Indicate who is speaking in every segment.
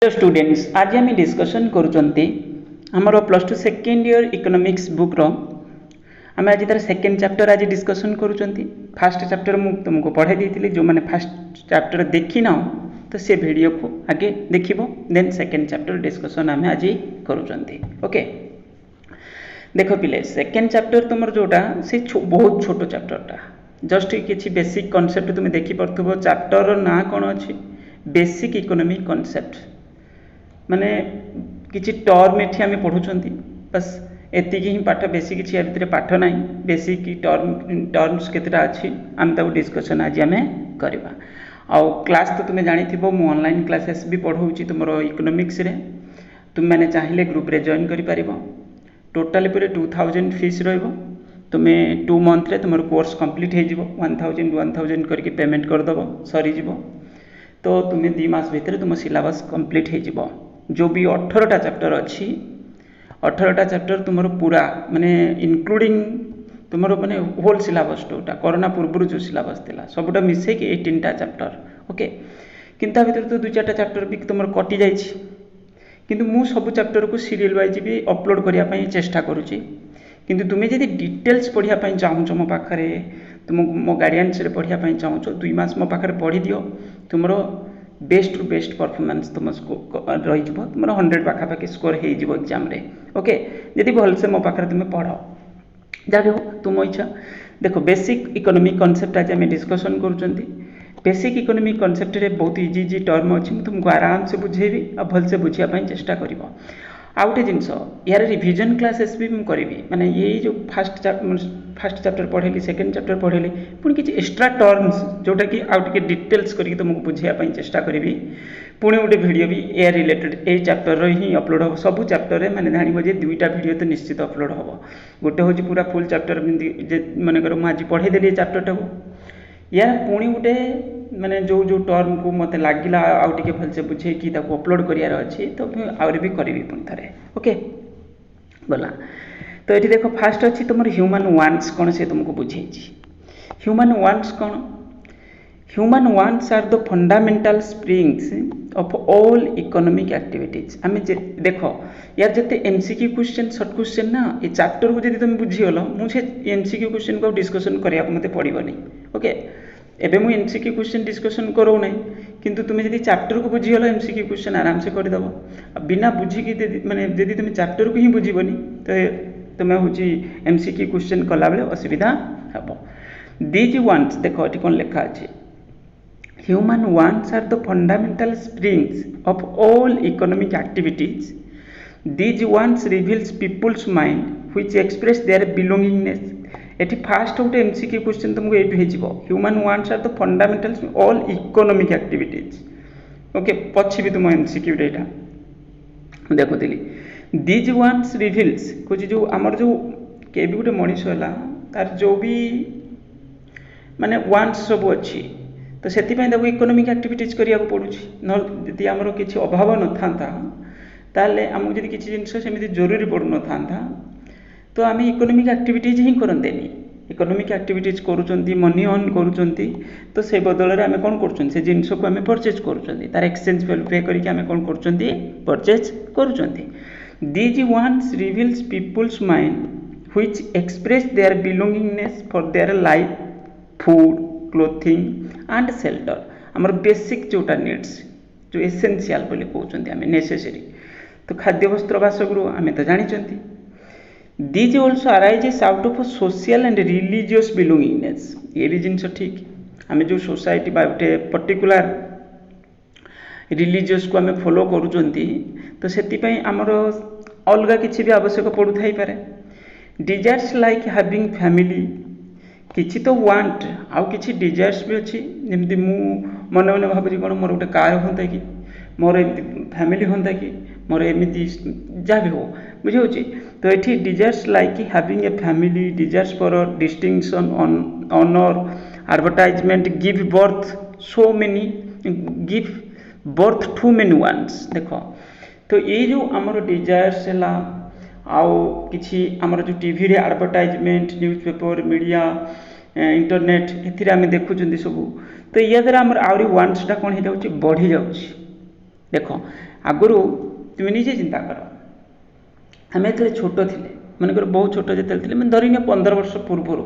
Speaker 1: तो स्टूडेंट्स आज आम डिस्कसन करूँ plus two second year economics book रो आम आज तार सेकेंड चैप्टर आज डिस्कसन करूँ। फास्ट चैप्टर मुझे तुमको पढ़ाई देती जो मैंने फास्ट चैप्टर देखी ना तो से वीडियो को आगे देखिबो देन सेकेंड चैप्टर डिस्कसन आम आज करूँ। ओके देख पिले सेकेंड चैप्टर तुम जोटा से बहुत छोट चैप्टरटा जस्ट किसी बेसिक कॉन्सेप्ट तुम्हें देखिपरथुब चैप्टर ना कौन अच्छी बेसिक इकोनॉमिक कॉन्सेप्ट माने किसी टर्म एठी आम पढ़ुंट बस एति ही पाठ बेसी किसी भितर पाठ ना बेसिक टर्म्स केतेटा अच्छी आम ताको डिस्कसन आज आम करवा आउ क्लास तो तुम्हें जानी थी मु ऑनलाइन क्लासेस भी पढ़ाऊँगी तुम इकोनॉमिक्स रे तुम मैंने चाहिए ग्रुप रे जॉइन कर टोटाली पूरे 2000 फीस रहिबो तुम्हें 2 मंथ रे तुम कोर्स कंप्लीट हो 1000 करके पेमेंट करदेव सरीज तो तुम्हें 2 मास भितर तुम सिलेबस कंप्लीट हो जो भी 18टा चैप्टर अच्छी 18टा चैप्टर तुम पूरा माने इंक्लूडिंग तुम माने होल सिलेबस जोटा कोरोना पूर्व जो सिलेबस थिला सबुटा मिसेक 18टा चैप्टर ओके किंतु भितर तो 2-4टा चैप्टर भी तुम कटि जाइछि किंतु मु सब चैप्टर को सीरियल वाइज भी अपलोड करने चेष्टा करुँची किंतु तुम्हें जब डिटेल्स पढ़ाई चाहूँ मो पाखे तुम मो गाइडेंस रे पढ़ाई चाहूँ 2 मास मो पाखे पढ़ी दियो तुम बेस्ट रु बेस्ट परफॉर्मेंस तुम रही तुम 100 पाखापाखि स्कोर हो एग्जाम रे ओके जदि भलसे मो पाखे तुम्हें पढ़ जहाँ हो तुम इच्छा देखो बेसिक इकोनॉमिक कॉन्सेप्ट आज आम डिस्कसन करूँ। बेसिक इकोनॉमिक कॉन्सेप्ट रे बहुत इजी इजी टर्म अच्छी तुमको आराम से बुझेबी और भलसे बुझापी चेष्टा कर आउ गोटे जिनस यार रिविजन क्लासेस भी मुझे करी माने ये जो फास्ट चैप्टर पढ़ेली सेकेंड चैप्टर पढ़ेली पुणी किसी एक्स्ट्रा टर्म्स जोटा कि आउ टे डिटेल्स करके तुमको बुझापी चेष्टा करी पुणी गोटे वीडियो भी ए रिलेटेड ए चैप्टर ही अपलोड हम सब चैप्टर मैंने जान जे 2टा वीडियो तो निश्चित अपलोड हम गोटे हूँ पूरा फुल चैप्टर मनकर मुझे पढ़ेदेली चैप्टर टाक या पुणी गोटे माने जो जो टर्म को मत लगिला आउ टे भलसे बुझे कि अपलोड करार अच्छी तो आउरी भी करी पुणी थे ओके गला तो ये देख फास्ट अच्छी तुम ह्यूमन वांट्स कौन से तुमको बुझे ह्यूमन वांट्स कौन human wants are the fundamental springs of all economic activities आम देख यार जिते एमसीक्यू क्वेश्चन शॉर्ट क्वेश्चन ना ये चैप्टर को जब तुम बुझीगल मुझे एमसीक्यू क्वेश्चन को डिस्कसन करा मत पड़ोनी ओके एबे मु एमसीक्यू क्वेश्चन डिस्कसन करो ना किंतु तुम्हें यदि चैप्टर को बुझीगल एमसीक्यू क्वेश्चन आराम से करदेव बिना बुझिकी माने यदि तुम चैप्टर को ही बुझीबनी तो तुम्हें हूँ एमसीक्यू क्वेश्चन कला बेले असुविधा हम दीज वांट्स देख ये कौन लिखा अच्छे human wants are the fundamental springs of all economic activities these wants reveals people's mind which express their belongingness एटी फास्ट गोटे एमसीक्यू क्वेश्चन तुमको ये human wants are the fundamentals all economic activities okay पछी भी तुम MCQ डेटा देखुली these wants reveals कुछ जो आमर जो के भी गोटे मनीष है तार जो भी माने वांट्स सब अच्छी तो से इकोनॉमिक एक्टिविटीज करिया पड़ुछि न आमर किसी अभाव न था ताले आमको जदि किसी जिनस सेमती जरूरी पड़ू न था तो आम इकोनॉमिक एक्टिविटीज ही करतेनि इकोनॉमिक एक्टिविटीज करूँ मनी अर्न करूँ तो से बदल आम कौन कर जिनस को आम परचेज करूँ तार एक्सचेंज वैल्यू पे करके आम कौन कर परचेज करूँ these wants reveals people's mind which express their belongingness for their life food clothing and shelter आमर बेसिक जोटा नीड्स जो एसेंशियल बोली कहते आम नेसेसरी तो खाद्य वस्त्र बासगृह आम तो जानी these also arises out of social and religious belongingness ये भी जिनस ठीक आम जो सोसाइटी गोटे पर्टिकुलर रिलीजियस को आम फॉलो करूँ तो से आमर अलग किसी भी आवश्यक पड़ू थाई पारे डिजायर्स लाइक हैविंग फैमिली किसी तो वांट आउ किसी डिजायर्स भी अच्छी जमी मु मन मन भावी कौन मोर गोटे कार हाँ कि मोर एमती फैमिली हाँ कि मोर एमती जहाँ भी हो बुझे तो ये desires like having a family desires for distinction honour advertisement give birth so many give birth to many wants देख तो ये जो आमर डिजायर्स है आउ किसी आमर जो टीवी रे एडवर्टाइजमेंट न्यूज़पेपर मीडिया इंटरनेट एथिरे आम देखुं सब तो या द्वारा आमर आहरी वांट्सटा कौन हो जाऊँ बढ़ी जाऊँ देख ଆଗରୁ ତୁମେ ନିଜେ ଚିନ୍ତା କର, ଆମେ ଯେତେବେଳେ ଛୋଟ ଥିଲେ, ମନେକର ବହୁତ ଛୋଟ ଯେତେବେଳେ ଥିଲେ, ମାନେ ଧରିନିଅ 15 ବର୍ଷ ପୂର୍ବରୁ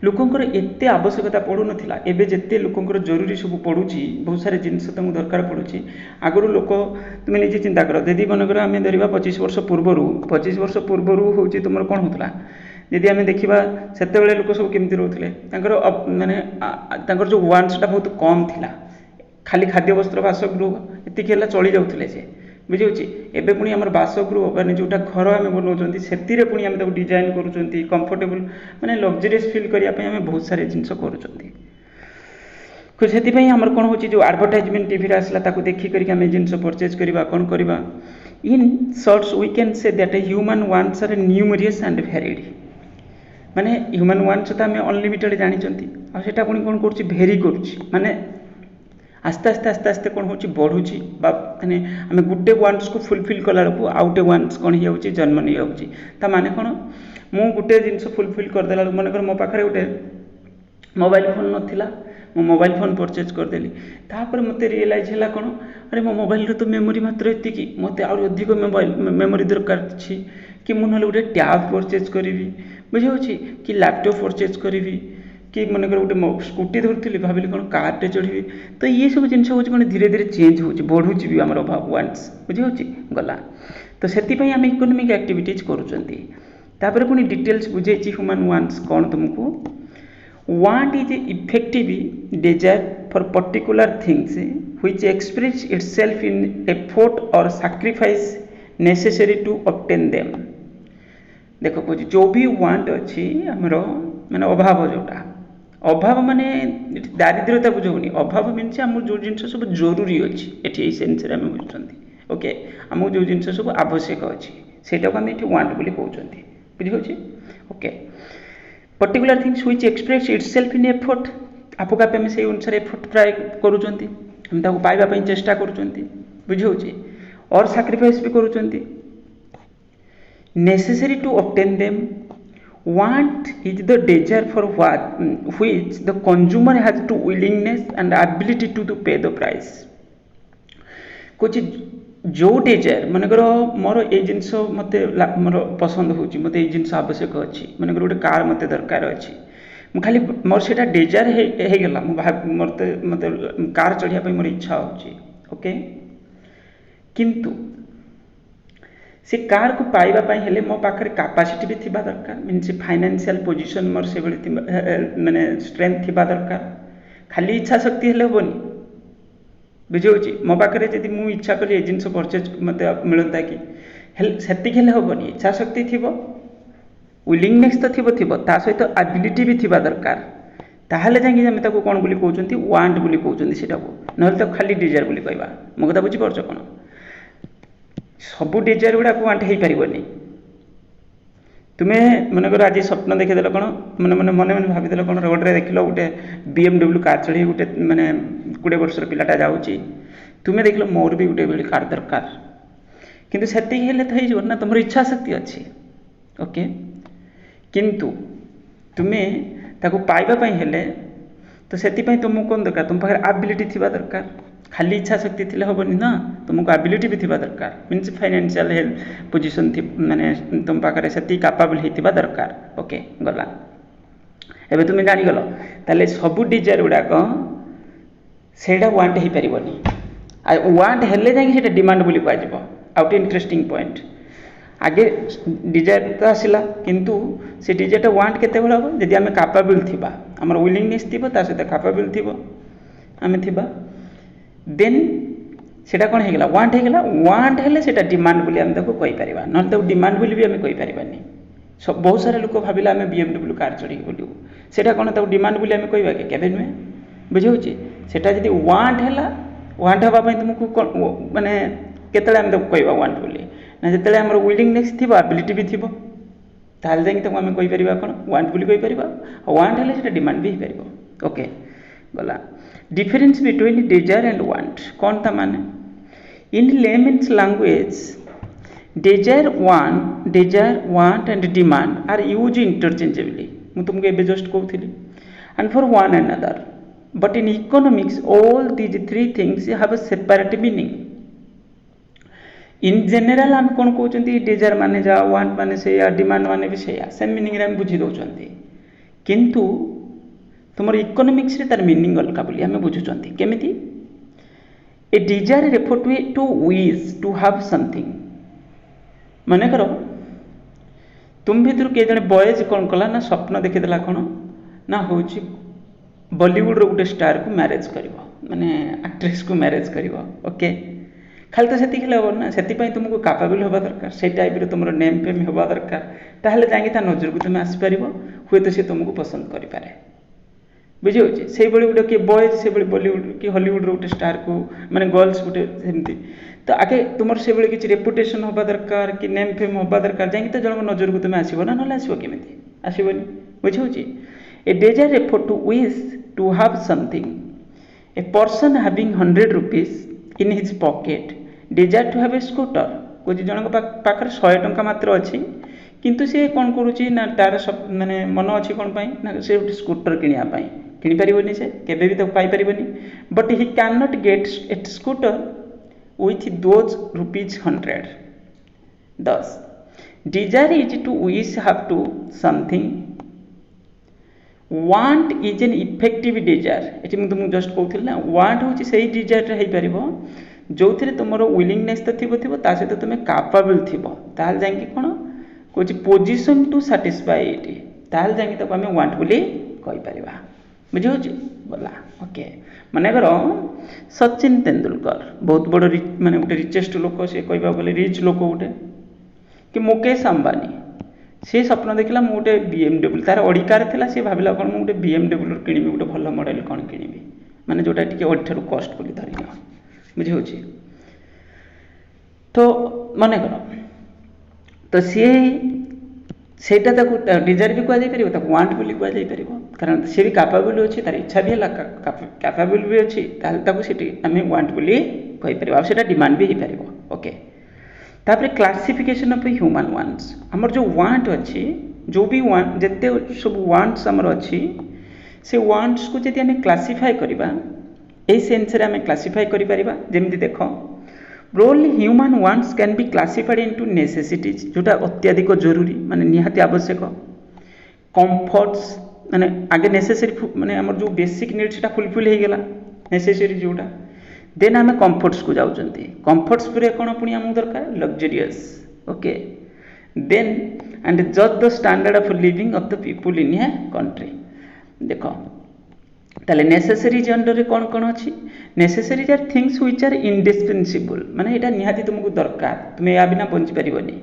Speaker 1: ଲୋକଙ୍କର ଏତେ ଆବଶ୍ୟକତା ପଡ଼ୁନଥିଲା। ଏବେ ଯେତେ ଲୋକଙ୍କର ଜରୁରୀ ସବୁ ପଡ଼ୁଛି, ବହୁତ ସାରା ଜିନିଷ ତାଙ୍କୁ ଦରକାର ପଡ଼ୁଛି। ଆଗରୁ ଲୋକ, ତୁମେ ନିଜେ ଚିନ୍ତା କର, ଯଦି ମନେକର ଆମେ ଧରିବା 25 ବର୍ଷ ପୂର୍ବରୁ ହେଉଛି ତୁମର କ'ଣ ହେଉଥିଲା, ଯଦି ଆମେ ଦେଖିବା ସେତେବେଳେ ଲୋକ ସବୁ କେମିତି ରହୁଥିଲେ, ତାଙ୍କର ମାନେ ତାଙ୍କର ଯେଉଁ ୱାଣ୍ଟସଟା ବହୁତ କମ୍ ଥିଲା। ଖାଲି ଖାଦ୍ୟ ବସ୍ତ୍ର ବାସଗୃହ ଏତିକି ହେଲା ଚଳି ଯାଉଥିଲେ ସେ, ବୁଝିହେଉଛି। ଏବେ ପୁଣି ଆମର ବାସଗୃହ ମାନେ ଯେଉଁଟା ଘର ଆମେ ବନାଉଛନ୍ତି, ସେଥିରେ ପୁଣି ଆମେ ତାକୁ ଡିଜାଇନ୍ କରୁଛନ୍ତି, କମ୍ଫର୍ଟେବୁଲ୍ ମାନେ ଲକ୍ଜରିୟସ୍ ଫିଲ୍ କରିବା ପାଇଁ ଆମେ ବହୁତ ସାରା ଜିନିଷ କରୁଛନ୍ତି। ସେଥିପାଇଁ ଆମର କ'ଣ ହେଉଛି, ଯେଉଁ ଆଡ଼ଭର୍ଟାଇଜମେଣ୍ଟ ଟିଭିରେ ଆସିଲା ତାକୁ ଦେଖିକରି ଆମେ ଜିନିଷ ପରଚେଜ୍ କରିବା, କ'ଣ କରିବା। In short we can say that human wants are numerous and varied. ମାନେ ହ୍ୟୁମାନ୍ ୱାଣ୍ଟସ୍ ତ ଆମେ ଅନଲିମିଟେଡ଼ ଜାଣିଛନ୍ତି, ଆଉ ସେଟା ପୁଣି କ'ଣ କରୁଛି, ଭେରି କରୁଛି। ମାନେ ଆସ୍ତେ ଆସ୍ତେ କ'ଣ ହେଉଛି, ବଢ଼ୁଛି। ବା ମାନେ ଆମେ ଗୋଟେ ୱାଣ୍ଟସ୍କୁ ଫୁଲଫିଲ୍ କଲାବେଳକୁ ଆଉ ଗୋଟେ ୱାଣ୍ଟସ୍ କ'ଣ ହେଇଯାଉଛି, ଜନ୍ମ ନେଇଯାଉଛି। ତା ମାନେ କ'ଣ, ମୁଁ ଗୋଟେ ଜିନିଷ ଫୁଲଫିଲ୍ କରିଦେଲା ବେଳକୁ, ମନେକର ମୋ ପାଖରେ ଗୋଟେ ମୋବାଇଲ୍ ଫୋନ୍ ନଥିଲା, ମୁଁ ମୋବାଇଲ୍ ଫୋନ୍ ପରଚେଜ୍ କରିଦେଲି। ତାପରେ ମୋତେ ରିଏଲାଇଜ୍ ହେଲା କ'ଣ, ଆରେ ମୋ ମୋବାଇଲରେ ତ ମେମୋରି ମାତ୍ର ଏତିକି, ମୋତେ ଆହୁରି ଅଧିକ ମେମୋରି ଦରକାର ଅଛି। କି ମୁଁ ନହେଲେ ଗୋଟେ ଟ୍ୟାବ୍ ପରଚେଜ୍ କରିବି, ବୁଝିହେଉଛି, କି ଲ୍ୟାପଟପ୍ ପରଚେଜ୍ କରିବି, କି ମନେକର ଗୋଟେ ସ୍କୁଟି ଧରୁଥିଲି, ଭାବିଲି କ'ଣ କାର୍ଟେ ଚଢ଼ିବି। ତ ଇଏ ସବୁ ଜିନିଷ ହେଉଛି କ'ଣ, ଧୀରେ ଧୀରେ ଚେଞ୍ଜ ହେଉଛି, ବଢ଼ୁଛି ବି ଆମର ୱାଣ୍ଟସ୍, ବୁଝିହେଉଛି, ଗଲା। ତ ସେଥିପାଇଁ ଆମେ ଇକୋନୋମିକ୍ ଆକ୍ଟିଭିଟିଜ୍ କରୁଛନ୍ତି। ତାପରେ ପୁଣି ଡିଟେଲ୍ସ ବୁଝେଇଛି ହ୍ୟୁମାନ୍ ୱାଣ୍ଟସ୍ କ'ଣ ତୁମକୁ। Want is a effective desire for particular things which express itself in effort or sacrifice necessary to obtain them। ଦେଖ କହୁଛି, ଯେଉଁ ବି ୱାଣ୍ଟ ଅଛି ଆମର, ମାନେ ଅଭାବ, ଯେଉଁଟା ଅଭାବ ମାନେ ଦାରିଦ୍ର୍ୟତା ବୁଝଉନି। ଅଭାବ ମିନ୍ସ ଆମର ଯେଉଁ ଜିନିଷ ସବୁ ଜରୁରୀ ଅଛି, ଏଠି ଏଇ ସେନ୍ସରେ ଆମେ ବୁଝୁଛନ୍ତି। ଓକେ, ଆମକୁ ଯେଉଁ ଜିନିଷ ସବୁ ଆବଶ୍ୟକ ଅଛି ସେଇଟାକୁ ଆମେ ଏଠି ୱାଣ୍ଟ ବୋଲି କହୁଛନ୍ତି, ବୁଝିହେଉଛି। Okay, particular things which express itself in effort, आपको आप से अनुसार एफर्ट ट्राए करूँगी, हम ताको पाइबा पई चेष्टा करूँगी, बुझे, और सैक्रिफाइस भी करूँगी। Necessary to obtain them, want is the desire for what which the consumer has to willingness and ability to pay the price. कुछ जो डिजायर, मनकर मोर ये जिनस मत मोर पसंद हो, मत ये जिनस आवश्यक अच्छी, मनकर गोटे कार मत दरकार अच्छी, खाली मोर से डिजायर होगला, मत कार चढ़ाई मोर इच्छा हो। ओके, किंतु से कार को पाइबापी हेले मो पाखे कैपेसिटी भी थिबा दरकार, मीन्स फाइनेंशियल पोजीशन मोर से माने स्ट्रेंथ थिबा दरकार। खाली इच्छा शक्ति हेले हेबनी, बुझे, मो पाखे जब मुझे इच्छा कली जिनस परचेज मत मिलता कि सेतिक हेले हेबनी, इच्छा शक्ति थिबो, विलिंगनेस तो थिबो ता सहित एबिलिटी भी थिबा दरकार। ताहले जाके आम ताको कोन बोली कहउचंती, वांट बोली कहउचंती सेटाको, नहले तो खाली डिजायर बोली कहबा। मो कथा बुझी परछ कोन, सबु डिजायर गुडा को वांट हेई परिबोनी। तुम्हें मनकर आज स्वप्न देखीदेल कौन, मन मन मन मन भाविदेल कौन, रोड रे देखिल गोटे BMW कार चढ़ी गोटे माने 20 वर्षर पिलाटा जाऊँगी, तुम्हें देख मोर भी गोटे कार दरकार, किंतु सेतिक हेले तो हो ना, तुम इच्छा शक्ति अच्छी। ओके, किंतु तुम्हें ताको पाइबा पई हेले तो सेतिपई तुमको कौन दरकार, तुम पाखे एबिलिटी थिबा दरकार। खाली इच्छा शक्ति थिले हेबनी ना, तुमको एबिलिटी भी थिबा दरकार, मीन्स फाइनेंशियल हेल्थ पोजीशन थी, माने तुम पाखे सेति कैपेबल हेतिबा दरकार। ओके, गला एबे तुम जानी गलो, ताले सबु डिजायर गुडाक सेटा वांट हेई परिबनी, आ वांट हेले जाके सेटा डिमांड बोली कह जिवो। आउट इंटरेस्टिंग पॉइंट, आगे डिजायर तो आसला, किंतु से डिजायर वांट केते बेला हो, जदि आमे कैपेबल थिबा, हमर विलिंगनेस थिबो, ता सहित कैपेबल थिबो, आमे थिबा, देन सेटा कोन हेगला, वांट हेगला। वांट हेले सेटा डिमांड बोली आमे ताको कहि परिबा, न तो डिमांड बोली भी आमे कहि परिबानी। सब बहुत सारे लोक भाविला आमे BMW कार चढ़ी बोलू, सेटा कोन ताको डिमांड बोली आमे कहबा के केबे नुहे, बुझौछि। सेटा जदि वांट हेला, वांट हबा पई तुमको माने केतले आमे ताको कहबा वांट बोली ना, जेतले हमर विलिंगनेस थिबो, एबिलिटी भी थिबो, ताल जाई ताको आमे कहि परिबा कोन, वांट बोली कहि परिबा। वांट हेले सेटा डिमांड भी परिबो। ओके, गला difference between desire and want कौन था माने, in layman's language desire want and demand are used interchangeably. मु तुमको एबे जस्ट कहउथिली, and for one another, but in economics all these three things have a separate meaning. In general आम कौन कहते डिजायर माने जा वांट माने से डिमांड माने भी से सेम मीनिंग रे बुझी दौरान किंतु तुम इकोनॉमिक्स रे तार मीनिंग अलग बोली आम बुझुंट केमिति a desire refer to wish to have something मन कर तुम भर किए जन बॉयज कौन कला ना स्वप्न देखीदेला कौन ना हूँ बॉलीवुड रो गोटे स्टार को मैरेज कर माने एक्ट्रेस को मैरेज कर ओके खाली तो से हम ना से तुमको कैपेबल हवा दरकार से टाइप तुम नेम फेम हवा दरकार ताहले जाकि नजर को तुम आसपार हुए तो सी तुमको पसंद करें बुझे से गोटे किए बॉयज से बॉलीवुड कि हॉलीवुड गोटे स्टार को माने गर्ल्स गोटे सेमती तो आगे तुम से किसी रेपुटेशन हवा दरकार कि नेम फेम हवा दरकार जाकि तो जन नजर को तुम आसो ना ना आसो केमी आसोनी बुझे a desire refer to wish to have something a person having 100 rupees in his pocket desire to have a scooter कौन जन पाखे 100 टंका मात्र अच्छी किंतु सी कौन करुच्ची ना तार सब माने मन अच्छी कौन पाई ना से गोटे स्कूटर किणापी किनीपारे से केवे भी पाइपर बट हि can not gate A scooter with those rupees 100 thus desire is to wish have to something want is an effective desire eighty मैं तुमको जस्ट कहूँ ना want हूँ से डिजायर रे पार जो थे तुम विलिंगनेस तो थी ता सहित तुम कैपेबल थी ताल जाकि कौन कौन पोजिशन टू साटिस्फाई ये ताल जाकि आम वांट बोली कहीपर बुझे बोला ओके मन कर सचिन तेंदुलकर बहुत बड़ माने गोटे रिचेस्ट लोक सी कह गले रिच लोक गोटे कि मुकेश अंबानी सी स्वप्न देखला मु गोटे BMW तार अड़ी कार थिला सी भाविला कौन मुझे BMW किणवी गोटे भल मॉडल कौन किणवी माने जोटा टिके अठारु कस्ट बोली धरी बुझे तो मन कर तो सी सेटा डिजायर भी कहुपर वांट बोली कहुपर कारण सी भी कैपेबल अच्छी तार इच्छा भी है कैपेबल भी अच्छी आम वांट बोली कहीपर आटा डिमांड भी हो पार ओके तापर क्लासिफिकेशन ऑफ ह्यूमन वांट्स आमर जो वांट अच्छी जो भी वांट जिते सब वांट्स आमर अच्छी से वांट्स को जब आम क्लासिफाई करवा यही सेन्स आम क्लासिफाई करें जमी देख broadly human wants can be classified into necessities जोटा अत्याधिक जरूरी माने निहाती आवश्यक कंफर्ट्स माने आगे नेसेसरी माने हमर जो बेसिक नीड्स टा फुलफिल हो गला नेसेसरी जोटा देन आम कंफर्ट्स को जाउचंती कंफर्ट्स पर कौन पुणी आमको दरकार लग्जरियस ओके देन एंड जज the standard of living of the people in a country देख ताले नेसेसरीज अंडर रे कौन कौन अच्छी necessaries are things which are indispensable माने एटा निहाती तुमको दरकार तुम या बिना बंची पारिबनी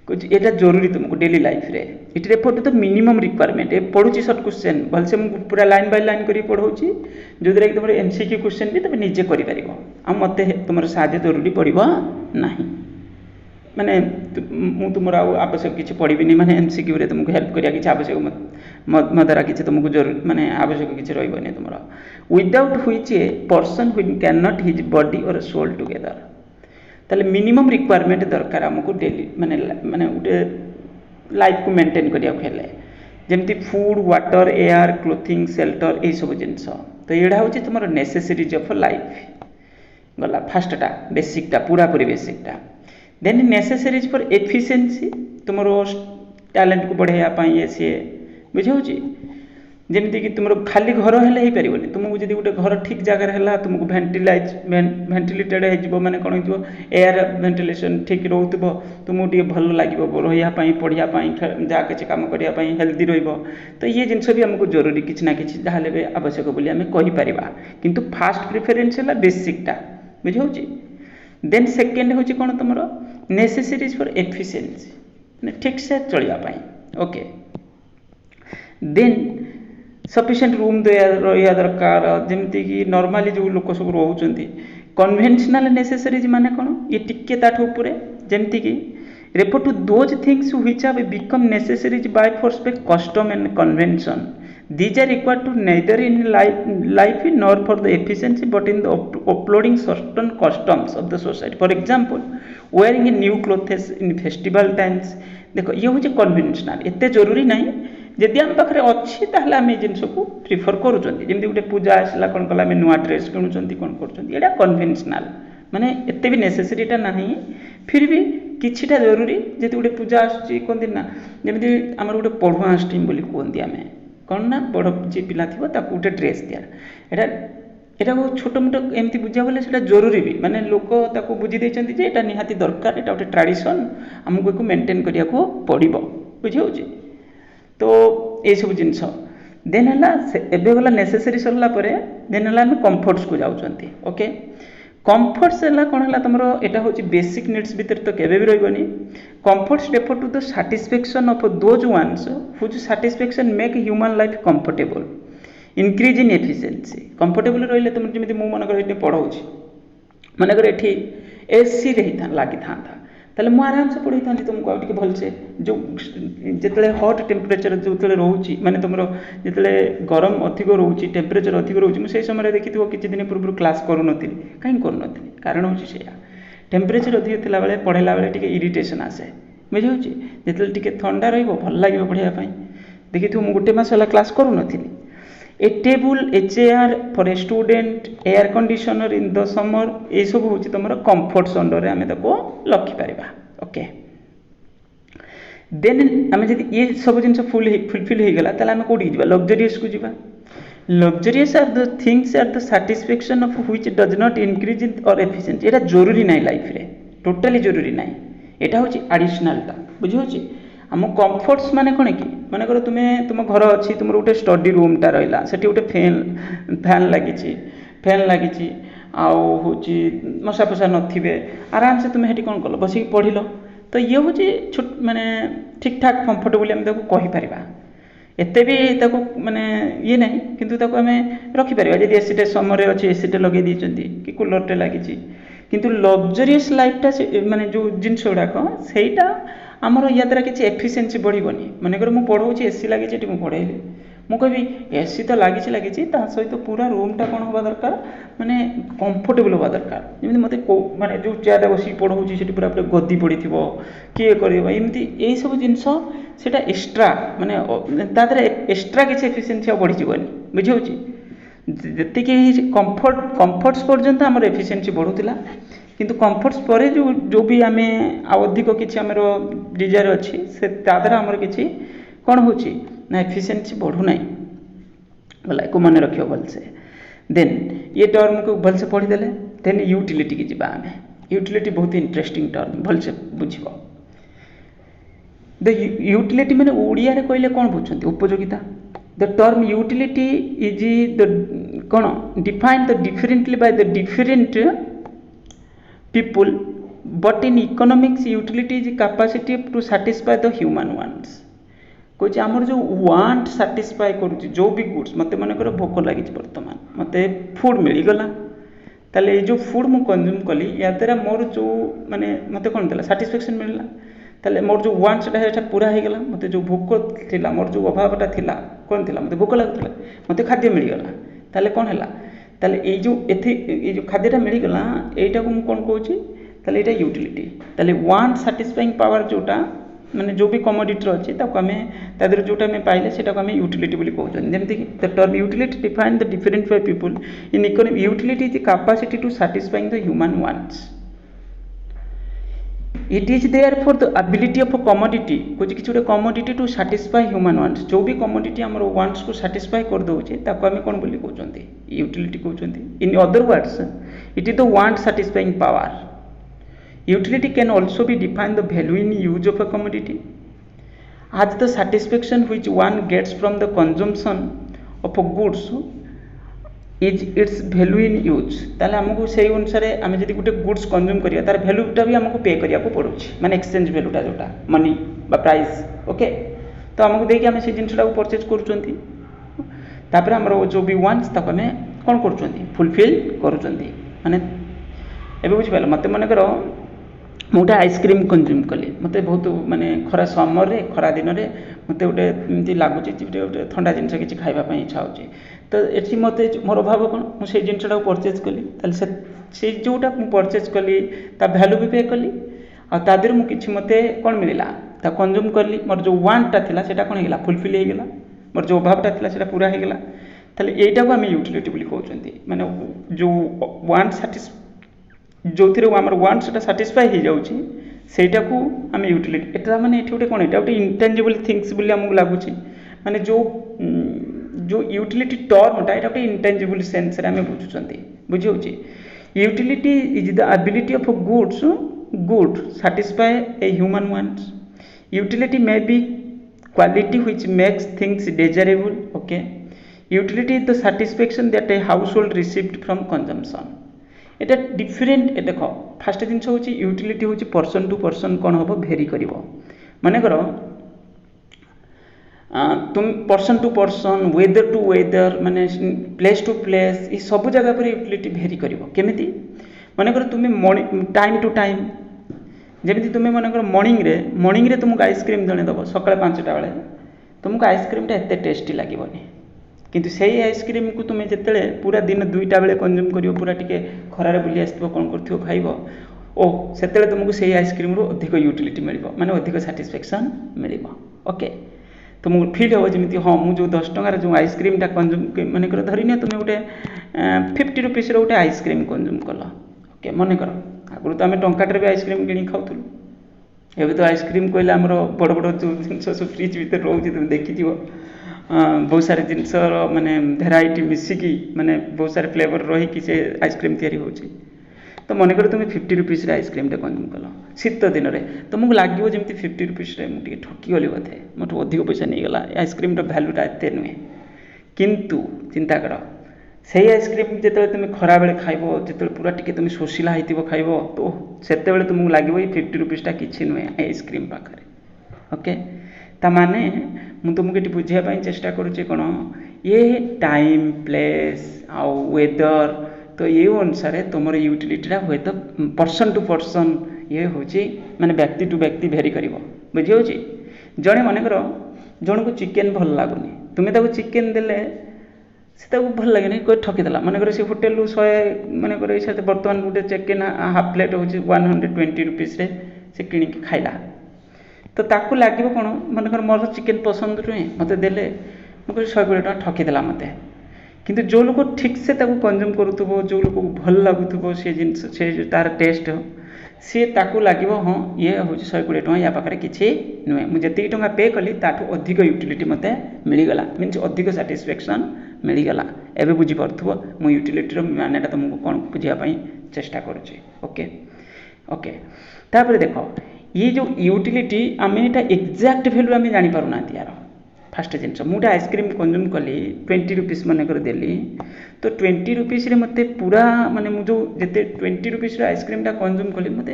Speaker 1: कुछ एटा जरूरी तुमको डेली लाइफ रे it refer to the minimum requirement ए पढुची शॉर्ट क्वेश्चन भलसे मु पूरा लाइन बाय लाइन करी पढौची जो द्वारा कि तुम एमसीक्यू क्वेश्चन भी तुम निजे करि परिबो आ मते तुमर साजे जरूरी पड़िबो नाही माने मु तुमर आवश्यक किसी पढ़ी माने एमसीक्यू रे तुमको हेल्प करिया किसी आवश्यक मो द्वारा किसी तुमको जरूर माने आवश्यक किसी रही तुम without which a person which can not his body और सोल टुगेदर ताले मिनिमम रिक्वायरमेंट दरकार हमको डेली माने माने गोटे लाइफ को मेंटेन करिया खेले जमती food water air clothing shelter यही सब जिनस तो यहाँ हूँ तुम नेसेसरीज ऑफ लाइफ गला फास्टा बेसिकटा पूरा पूरी बेसिकटा देन नेसेसरीज फॉर एफिशिएंसी तुम टैलेंट को बढ़ाया ये सी बुझे जमीती कि तुम खाली घर हेले ही पारिबनी तुमको जब गोटे घर ठीक जगह है तुमको भेंटिलेटेड हो माने कौन हो एयर भेंटिलेशन ठीक रोथब तुमको टे भल लगे रही पढ़ाई जहाँ किसी कम करने हेल्दी तो ये जिनस भी आमको जरूरी किसी ना कि जहाँ भी आवश्यक बोली आम कहीपर किंतु फास्ट प्रिफरेन्स है बेसिकटा बुझे देन सेकेंड हूँ कौन तुम नेसेसरीज फॉर एफिशिएंसी ठीक से चलने ओके देन सफिशिएंट रूम रहा दरकार जमीती कि नॉर्मली जो लोक सब रोचे कन्वेंशनल नेसेसरीज माने कौन ये टिके ताठू उपरे जमीती कि refer to those things which have become necessaries by force by custom and convention these are required to neither in life nor for the efficiency but in the upholding certain customs of the society for example wearing a new clothes in festival times देखो ये हूँ conventional एते जरूरी नहीं जदि आम पाखे अच्छी ताहले आम जिनस को प्रिफर करूँ जमी गोटे पूजा आसला कौन कला नुआ ड्रेस किणुंट कौन कर कन्वेंशनल माने एते भी नेसेसरीटा नहीं फिर भी किछिटा जरूरी जेते गोटे पूजा आसुची कहते ना जमी आम गोटे पढ़ुआ स्ट्रीम बोली कहते आम कौन ना बड़ जी पिला थी गोटे ड्रेस दिया एटा एटा को छोट मोट एमती बुझा गले सेटा जरूरी भी माने लोक ताको बुझी देछंती जे एटा निहाती दरकार एटा गोटे ट्रेडिशन आमको को मेंटेन करिया को पड़िबो बुझी होची तो ये सब जिनस देन है एबे गला नेसेसरी सरला परे देन है आम कंफर्ट्स को जाउछंती ओके कंफर्ट्स है कौन है तुम यहाँ हूँ बेसिक नीड्स भितर तो केवे भी रही comforts refer to the satisfaction of those ones whose satisfaction make human life comfortable increase in efficiency comfortable रही तुम जमी मु मनकर ये पढ़ाऊँ मनकर ये एसी लगी था ताले मु आराम से पढ़ी था तुमको आगे भलसे जो जिते हट टेम्परेचर जो रोचे माने तुम जिते गरम अधिक रोचे टेम्परेचर अधिक रोचे मुझे समय देखी किसी दिन पूर्व क्लास करूँ कहीं करूँ कारण हूँ से टेम्परेचर अधिक थी बेले पढ़ेला बेले टी इरिटेशन आसे बुझे जिते टी ठंडा रल लगे पढ़ाई देखी मुझे गोटे मस क्लास करूँ a table a chair for a student air conditioner in the summer ये सब हूँ तुम कंफर्ट्स अंडर आम लखिपर ओके देन आम जब ये सब जिन फुलफिल हो गला आम कौटी जा लग्जरीयस को जीवा luxurious are the things are the satisfaction of which does not increase in our efficiency एटा जरूरी नहीं लाइफ रे टोटली जरूरी नहीं एटा हूँ एडिशनलटा बुझे आम कंफर्ट्स माने कौन कि मानकर तुम्हें तुम घर अच्छी तुम गोटे स्टडी रूमटा रहा से गोटे फैन लगी हूँ मशा फसा नथिबे आराम से तुम्हें ये कौन कल बसिक पढ़ल तो ये हूँ छोट माने ठीक ठाक कंफर्टेबली आम कहीपर एते भी माने ये ना कि आम रखिपर जब एसीटे समय अच्छे एसीटे लगे कि कूलरटे लगी किंतु लग्जरीयस लाइफटा माने जो जिनस गुड़ाक सेटा आमर या द्वारा किसी एफिशिएंसी बढ़नी मनकर मुझे पढ़ाऊँ एसी लगी पढ़ेली मुझे एसी तो लगी सहित पूरा रूमटा कौन हवा दरकार माने कंफर्टेबल हवा दरकार जमी मत माने जो चेयर बस पढ़ाऊँ से पूरा पूरा गदी पड़ी किए करमती यही सब जिनस से एक्सट्रा माने तादर एक्सट्रा किसी एफिशिएंसी बढ़ीजनी बुझे जी कंफर्ट्स पर्यंत आमर एफिशिएंसी बढ़ुला किंतु कंफर्ट्स पर जो भी आम अधिक किसी आमर डिजायर अच्छी से ताद्वारा आमर किसी कौन हो एफिशिएंसी बढ़ुना गला को मन रख भलसे देन ये टर्म को भलसे पढ़ीदे देन यूटिलिटी की जीवा आम यूटिलिटी बहुत इंटरेस्टिंग टर्म भलसे बुझ द यूटिलिटी मैंने ओडिया रे कहले कौन बुझुंती उपयोगिता the term utility is the कौन defined the differently by the different people but in economics utility is capacity to satisfy the human wants कुछ आमर जो वांट साटिस्फाई करुच्ची जो भी गुड्स मत मनकर भोक लगी बर्तमान मत फूड मिलगला ताले ये जो फूड मु कंज्यूम कली या द्वारा मोर जो माने मत कौन था साटिस्फैक्शन मिलला ताले मोर जो वांट्स है पूरा हो गला मत जो भोक थिला मोर जो अभावटा थिला कौन थिला मत भोक लगुला मत खाद्य मिलगला ताले कौन है ताले ये जो खाद्यटा मिलगला यहीटा को कौन कहूँ ताले ये यूटिलिटी ताले वांट साटिस्फाइंग पावर जोटा माने जो भी कमोडिटी अच्छी आम तादर जोटा आम पाइले से आम यूटिलिटी बोली कहते जमीक the term utility define the different by people in economy utility is capacity to satisfying the human wants it is there for the ability of a commodity कुछ किसी गोटे commodity to satisfy human wants जो भी commodity आम wants को satisfy कर दौचे आम कौन बोली कहते यूटिलिटी कहते in other words it is the want satisfying power Utility can also be defined the value in use of a commodity as the satisfaction which one gets from the consumption of a goods is its value in use ताले हमको से अनुसार आम जब गोटे goods consume करिया तार वैल्यूटा भी हमको पे करिया को पड़ुछि माने एक्सचेंज वैल्यूटा जोटा मनी बा प्राइस ओके तो हमको देखि आम से जिनसटा को परचेज करूचंती तापर हमर जो भी वांट्स ताको हमें कोन करूचंती फुलफिल करूचंती माने एबे बुझि पाइल मते मन करो गोटे आइसक्रीम कंज्यूम कली मत बहुत माने खरा समर रे खरा दिन में मत गोटे एमती लगुच गोटे ठंडा जिनस किसी खावाई इच्छा हो तो ये मत मोर अभाव कौन मुझे जिनटा परचेज कली से जोटा मुझे परचेज कली ता भैल्यू भी पे कली आदर मुझे मत कौन मिलला ता कंज्यूम कली मोर जो वांटा था से कौन होगा फुलफिल होगा मोर जो अभावटा था से पूरा होगा ताले यहीटा को आम यूटिलिटी कहते माने जो वांट जो आम वांट्स साटिस्फाई हो जाऊँगी सेटा को आम यूटिलिटी एटा माने एठी गोटे कौन एटा गोटे इंटेंजिबल थिंग्स बोली आमको लगुच माने जो यूटिलिटी टर्मटा एटा गोटे इंटेंजिबल सेन्स रे आम बुझुचंती बुझी utility is the ability of good satisfy a human wants. Utility may be quality which makes things desirable. Okay, utility is the satisfaction that a household received from consumption. এটা different এ দেখ first জিনিস হচ্ছে utility হচ্ছে person two person কোণ হব very করব মনে কর তুমি পর্সন টু পর্সন ওয়েদর টু ওয়েদর মানে প্লেস টু প্লেস এই সবু জায়গা পরে ইউটিলিটি ভেরি করব কেমিতি মনে কর তুমি টাইম টু টাইম যেମିତି তুমি মনে কর মর্নিংরে তোমাকে আইসক্রিম জଣେ দেব সকাଳେ 5টা বেলে তোমাকে আইসক্রিমটা এতে টেস্টি লাগবনি কিন্তু সেই আইসক্রিম को তুমি যেতলে পুরা দিন 2টা বেলে কনজ্ୟୁମ করিও পুরা টিকে খরারে বুলি আসিব কোন করथियो খাইব ଓ ସେତେବେଳେ ତୁମକୁ ସେଇ ଆଇସ୍କ୍ରିମ୍ରୁ ଅଧିକ ୟୁଟିଲିଟି ମିଳିବ ମାନେ ଅଧିକ ସାଟିସ୍ଫ୍ୟାକ୍ସନ୍ ମିଳିବ ଓକେ ତୁମକୁ ଫିଲ୍ ହେବ ଯେମିତି ହଁ ମୁଁ ଯେଉଁ 10 ଟଙ୍କାର ଯେଉଁ ଆଇସ୍କ୍ରିମ୍ଟା କନଜ୍ୟୁମ୍ ମନେକର ଧରିନିଅ ତୁମେ ଗୋଟେ 50 ରୁପିସ୍ର ଗୋଟେ ଆଇସ୍କ୍ରିମ୍ କନଜ୍ୟୁମ୍ କଲ ଓକେ ମନେକର ଆଗରୁ ତ ଆମେ ଟଙ୍କାଟାରେ ବି ଆଇସ୍କ୍ରିମ୍ କିଣିକି ଖାଉଥିଲୁ ଏବେ ତ ଆଇସ୍କ୍ରିମ୍ କହିଲେ ଆମର ବଡ଼ ବଡ଼ ଯେଉଁ ଜିନିଷ ସବୁ ଫ୍ରିଜ୍ ଭିତରେ ରହୁଛି ତୁମେ ଦେଖିଥିବ बहुत सारे जिनसर माने भेराइटी मिसिकी माने बहुत सारे फ्लेवर रही से आइसक्रीम तैयारी होची तो मन कर तुम 50 रुपीस आइसक्रीम कनज्यूम कल शीत दिन में तुमको लगे जमी 50 रुपीस मुझे ठकी गली बोधे मोट अधिक पैसा नहीं गला आइसक्रीम भैल्यूटा एत नुहे किंतु चिंता कर से आइसक्रीम जो तुम खरा बेले खाइब जो पूरा टी तुम शोषिला होती खाइब तो से तुमको लगे 50 रुपीसटा किसी नुहे आइसक्रीम पाखे ओके ताने ମୁଁ ତୁମକୁ ଏଠି ବୁଝିବା ପାଇଁ ଚେଷ୍ଟା କରୁଛି କ'ଣ ये टाइम प्लेस आउ वेदर तो ये अनुसार तुम यूटिलिटीटा हुए तो पर्सन टू पर्सन ये हूँ माने व्यक्ति टू व्यक्ति भेरी कर बुझी हो जड़े मनकर जन को चिकेन भल लगुनि तुम्हें चिकेन देले से भल लगे कोई ठकीदेला मनकर से होटेल 100 मनकर ये बर्तमान गोटे चिकेन हाफ प्लेट हूँ 120 रुपीस से किଣିକି खाइला तो ताकू लगे कौन मनकर मोर चिकेन पसंद नुहे मत देले मुझे 120 टका ठकीदेला मत किंतु जो लोग ठीक से कनज्यूम करूथबो जो लोग भल लगुथबो से जिनस से तार टेस्ट सी ताकू लगे हाँ ये हूँ 120 टका या पाखे किसी नुहे मुझे टका पे कली ताठू अधिक यूटिलिटी मत मिलगला मीन्स अधिक साटिस्फैक्शन मिलगला एवं बुझीपे मु यूटिलिटी मानेटा तुमको कौन बुझापी चेष्टा करुँचे ओके ओके तापर देख ये जो यूटिलिटी आम यहाँ एक्जाक्ट भैल्यू आम जापर ना यार फास्ट जिनस मुझे आइसक्रीम कनज्यूम कली 20 रुपीस मनकर देली तो 20 रुपीस मत पूरा माने मुझे जिते 20 रुपीस आइसक्रीमटा कनज्यूम कली मत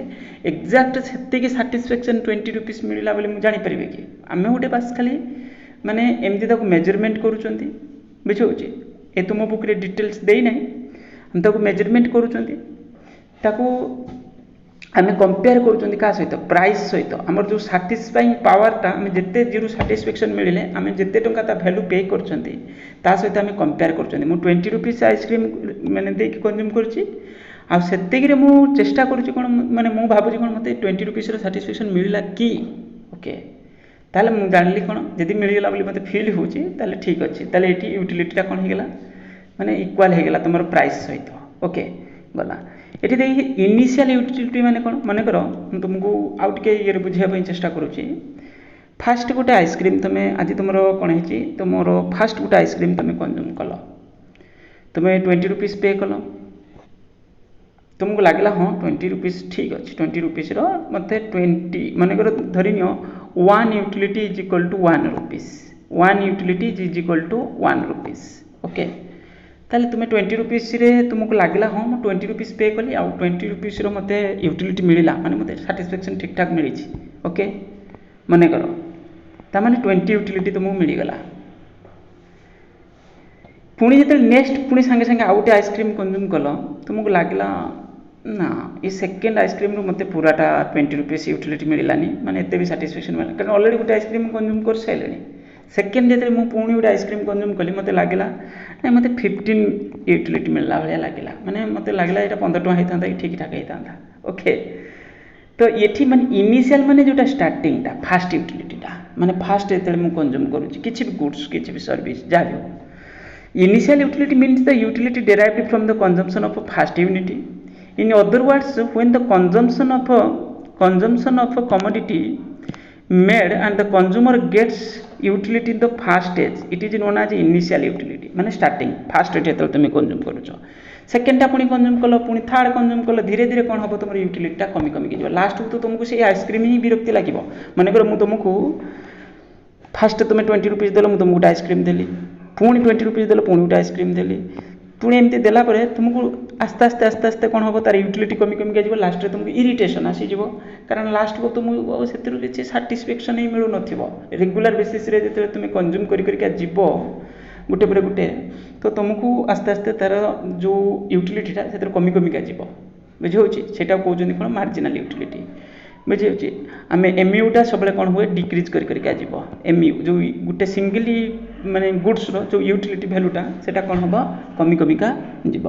Speaker 1: एक्जाक्ट से साटिस्फैक्शन 20 रुपीस मिलला बोली मुझे जापर कि आम गोटे बास खाली माने एमती मेजरमेंट करुँच बुझे ये तुम बुक डिटेल्स देना हम मेजरमेंट करूँ आम कंपेयर कर सहित प्राइस सहित आम जो साटिस्फाइंग पावरटा आम जिते जीरो साटिस्फैक्शन मिले आम जिते टंका भैल्यू पे कर सहित आम कंपेयर कर 20 रुपीस आइसक्रीम मैंने देकी कनज्यूम कर चेष्टा करुँच कौन माने मु भावुँ कौन मत 20 रुपीस साटिस्फैक्शन मिलला कि ओके ताले मु जानली कौन जदि मिलगला बोली मत फील होची ताले ठीक अच्छे ताले ये यूटिलिटीटा कौन होगा माने इक्वाल होगा तुम प्राइस सहित ओके गला ये देखिए इनिशियल यूटिलिटी माने कौन मन कर तुमको आउ टे ये बुझापी चेष्टा करुँची फास्ट गोटे आइसक्रीम तुम आज तुम कौन है तुम फास्ट गोटे आइसक्रीम तुम कनज्यूम कल तुम 20 रुपीस पे कल तुमको लगला हाँ 20 रुपीस ठीक अच्छे 20 रुपीस मत 20 मनकर धरी नि 1 utility is equal to 1 rupees 1 utility is equal to 1 rupees okay ताले तुम्हें 20 रुपीस तुमको लगला हाँ मुझे 20 रुपीस पे कली आउ 20 रुपीस मत यूटिलिटी मिलला माने मत साटिस्फैक्शन ठीक ठाक मिली ओके मन कर ताने 20 यूटिलिटी तुमको मिलगला पुणी जो नेक्स्ट पुणी सांगे सांगे आउ गोटे आइसक्रीम कनज्यूम कल तुमको लगला ना ये सेकेंड आइसक्रीम मत पूराटा 20 रुपीस यूटिलिटी मिलानी माने एते भी साटिस्फैक्शन मिला कारण ऑलरेडी गोटे आइसक्रीम कनज्यूम कर सारे सेकेंड जो मुझे पुणी गोटे आइसक्रीम कनज्यूम कली मत लगला ना मत 15 यूटिलिटी मिलला भाया लगला माने मत लगला ये 15 टका होता कि ठीक ठाक होता ओके तो ये माने इनिशियल माने जोटा स्टार्टिंगटा फास्ट यूटिलिटीटा माने फास्ट जो मुझे कनज्यूम करुँच किसी भी गुड्स किसी भी सर्विस जहाँ भी हो initial utility means the utility derived from the consumption of fast unity in other words when the consumption of a commodity made and the consumer gets utility in the first stage, it is known as initial utility माने starting first stage जेतल तुम consume करूछ, second टा पुणी consume कल, पुणी third consume कल, धीरे धीरे कौन हम तुम यूटिलिटी कमी कमी कि लास्ट को तो तुमको से आइसक्रीम ही विरक्ति लगे। मनकर मुझे तुमको फास्ट तुम 20 रुपीज देल, मुझे तुमको गोटे आइसक्रीम देली, पुणी 20 रुपीज देल, पुणी गोटे आइसक्रीम देली, पुणी एमती देला तुमको आस्ते आस्ते आस्ते आस्ते कौन हम तार यूटिलिटी कमी कमी जाए, लास्ट में तुमको इरिटेशन आसीज, कारण लास्ट को तुमको से किसी साटिस्फैक्शन ही मिलू न रेगुलर बेसीस जो तुम कंज्यूम कर गोटे पर गोटे, तो तुमको आस्ते आस्ते तार जो यूटिलिटीटा से कमी कमिका जीव बुझे से कहते कौन मार्जिनाल यूटिलिटी बुझे। आम एमयूटा सब कौन हुए डिक्रिज करके जीव, एमयू जो गोटे सिंगली माने गुड्स जो यूटिलिटी भैल्यूटा से कौन हम कमी कमिका जीव।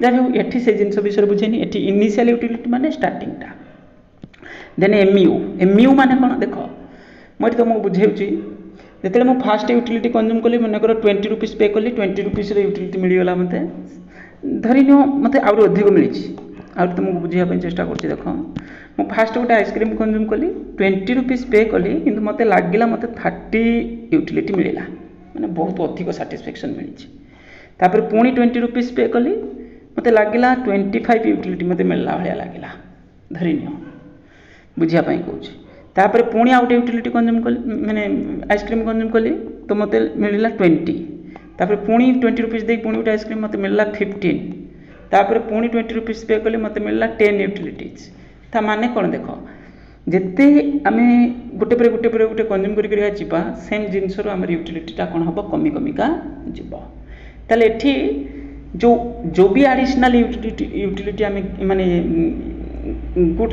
Speaker 1: जहाँ भी एठी से जिन विषय बुझेनी, एठी इनिशियल यूटिलिटी माने स्टार्टिंगटा, देन एमयू माने कौन देख मुझे तुमको बुझेउची, जिते मुझे फास्ट यूटिलिटी कंज्यूम कली मनकर 20 रुपीज पे कली, 20 रुपीज यूटिलिटी मिलगला मत धरी नियो मत आउट अधिक मिली आउट तुमको बुझाई चेष्टा कर देख मु फास्ट गोटे आइसक्रीम कंज्यूम कली 20 रुपीज पे कली कि मत लगे मत 30 यूटिलिटी मिलला मैंने बहुत अधिक साटिस्फैक्शन मिली। तापर पुणी 20 रुपीज पे कली मत लगे 25 यूटिलिटी मत मिलला भाया लगे धरी नियो बुझापी कौच। तापर पुणी आउ गोटे यूटिलिटी कंज्यूम कली मैंने आइसक्रीम कंज्यूम कली तो मत मिलला 20, तापर पुणी 20 रुपीज दे पुणी गोटे आइसक्रीम मत मिलला 15, तापर पुणी 20 रुपीज पे कली मत मिलला 10 यूटिलिटीज। ता माने कौन देख जिते आम गोटे पर गोटे कंज्यूम कर सेम जिनस आम यूटिलिटीटा कौन हम कमी कमिका जीव। ताले एठी जो भी एडिशनल यूटिलिटी आम माने गुड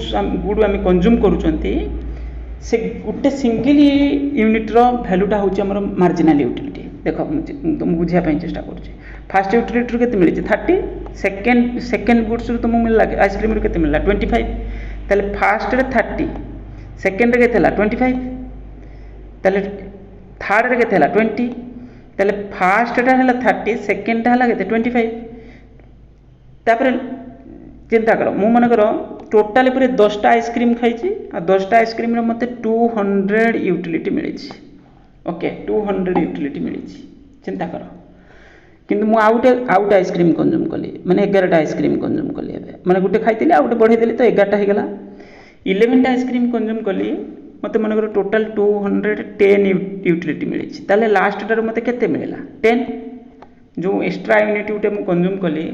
Speaker 1: आम कंज्यूम करूचंती से गोटे सिंगल यूनिट्र भैल्यूटा हूँ मार्जिनाल यूटिलिटी। देख तुम बुझापी चेष्टा कर फास्ट यूटिलिटी के मिली 30, सेकेंड गुड्स तुमको मिलला आइसक्रीम के मिलला 25, ताले फास्ट रे 30, सेकेंड रे के 25, ताले थर्ड रे के 20, ताले फास्ट टा है 30, सेकेंड टा है 25। तापर चिंता कर मु मनकर टोटाली पूरे 10टा आइसक्रीम खाई आ 10टा आइसक्रीम रे मते 200 यूटिलिटी मिली। ओके 200 यूटिलिटी मिली, चिंता कर किंतु मु आउट आइसक्रीम कंज्यूम कली माने 11टा आइसक्रीम कंज्यूम कली माने गोटे खाई आउट बढ़े देली तो 11टा हो गला। 11टा आइसक्रीम कंज्यूम कली मत मनकर टोटाल 210 यूटिलिटी मिली। ताले लास्ट टार मते केते मिलला 10, जो एक्स्ट्रा यूनिट गुटे मु कंज्यूम कली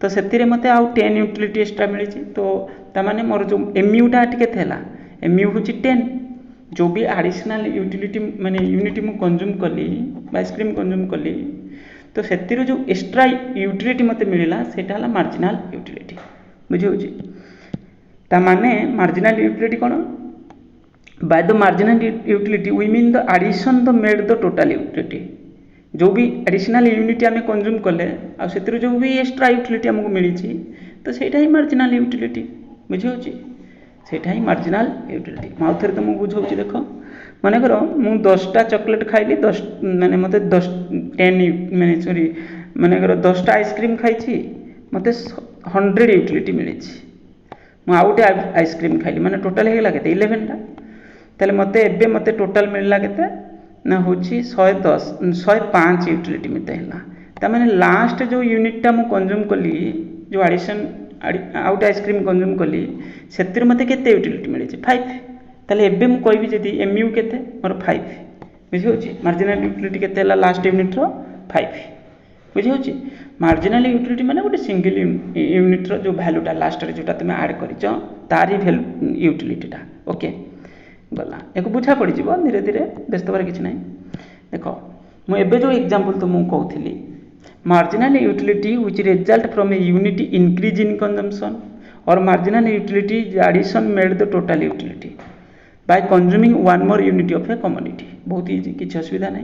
Speaker 1: तो से मत आउ 10 यूटिलिटी एक्स्ट्रा मिली। तो तामाने मोर जो एमयूटा केते हला एमयू हूँ 10, जो भी एडिशनल यूटिलिटी माने यूनिट मु कंज्यूम कली आइसक्रीम कंज्यूम कली तो से जो एक्स्ट्रा यूटिलिटी मत मिलला सेटा हला मार्जिनाल यूटिलिटी बुझे। तामाने मार्जिनाल यूटिलिटी कौन by the marginal utility we mean the addition the made the total utility. जो भी एडिशनल यूनिट आम कंज्यूम कले आर जो भी एक्स्ट्रा यूटिलिटी आमको मिली तो सेटा ही मार्जिनाल यूटिलिटी बुझे, सेटा ही मार्जिनाल यूटिलिटी। मैं आउ थे तुमको बुझाऊँ देख मनकर मु 10टा चॉकलेट खाइली 10 माने मत 10 माने सॉरी मनकर 10टा आइसक्रीम खाई मत 100 यूटिलिटी मिली। मु आउ गोटे आइसक्रीम खाइली माने टोटाल होगा के 11टा, ताले मते एबे मते टोटाल मिलला केते ना हूँ 105 यूटिलिटी मत है। ताने लास्ट जो यूनिटा मु कंज्यूम कली जो एडिशन आउट आइसक्रीम कंज्यूम कली से मत केते यूटिलिटी मिली 5। ताले एबे मु कहबी जदी एमयू केते मोर 5 बुझे, मार्जिनाल यूटिलिटी केते हला लास्ट यूनिट रो 5 बुझे। मार्जिनाल यूटिलिटी माने गोटे सिंगल यूनिट रो जो वैल्यूटा लास्ट रे जोटा तुम ऐड करिच तारी वैल्यू यूटिलिटीटा। ओके गला एक बुझा पड़ जीव धीरे धीरे व्यस्त हबार किसी ना। देख मुझे जो एग्जांपल तुमको कहती marginal utility which result from a unit increase in consumption or marginal utility addition made the total utility by consuming one more unit of a commodity. बहुत इजी किसी असुविधा ना।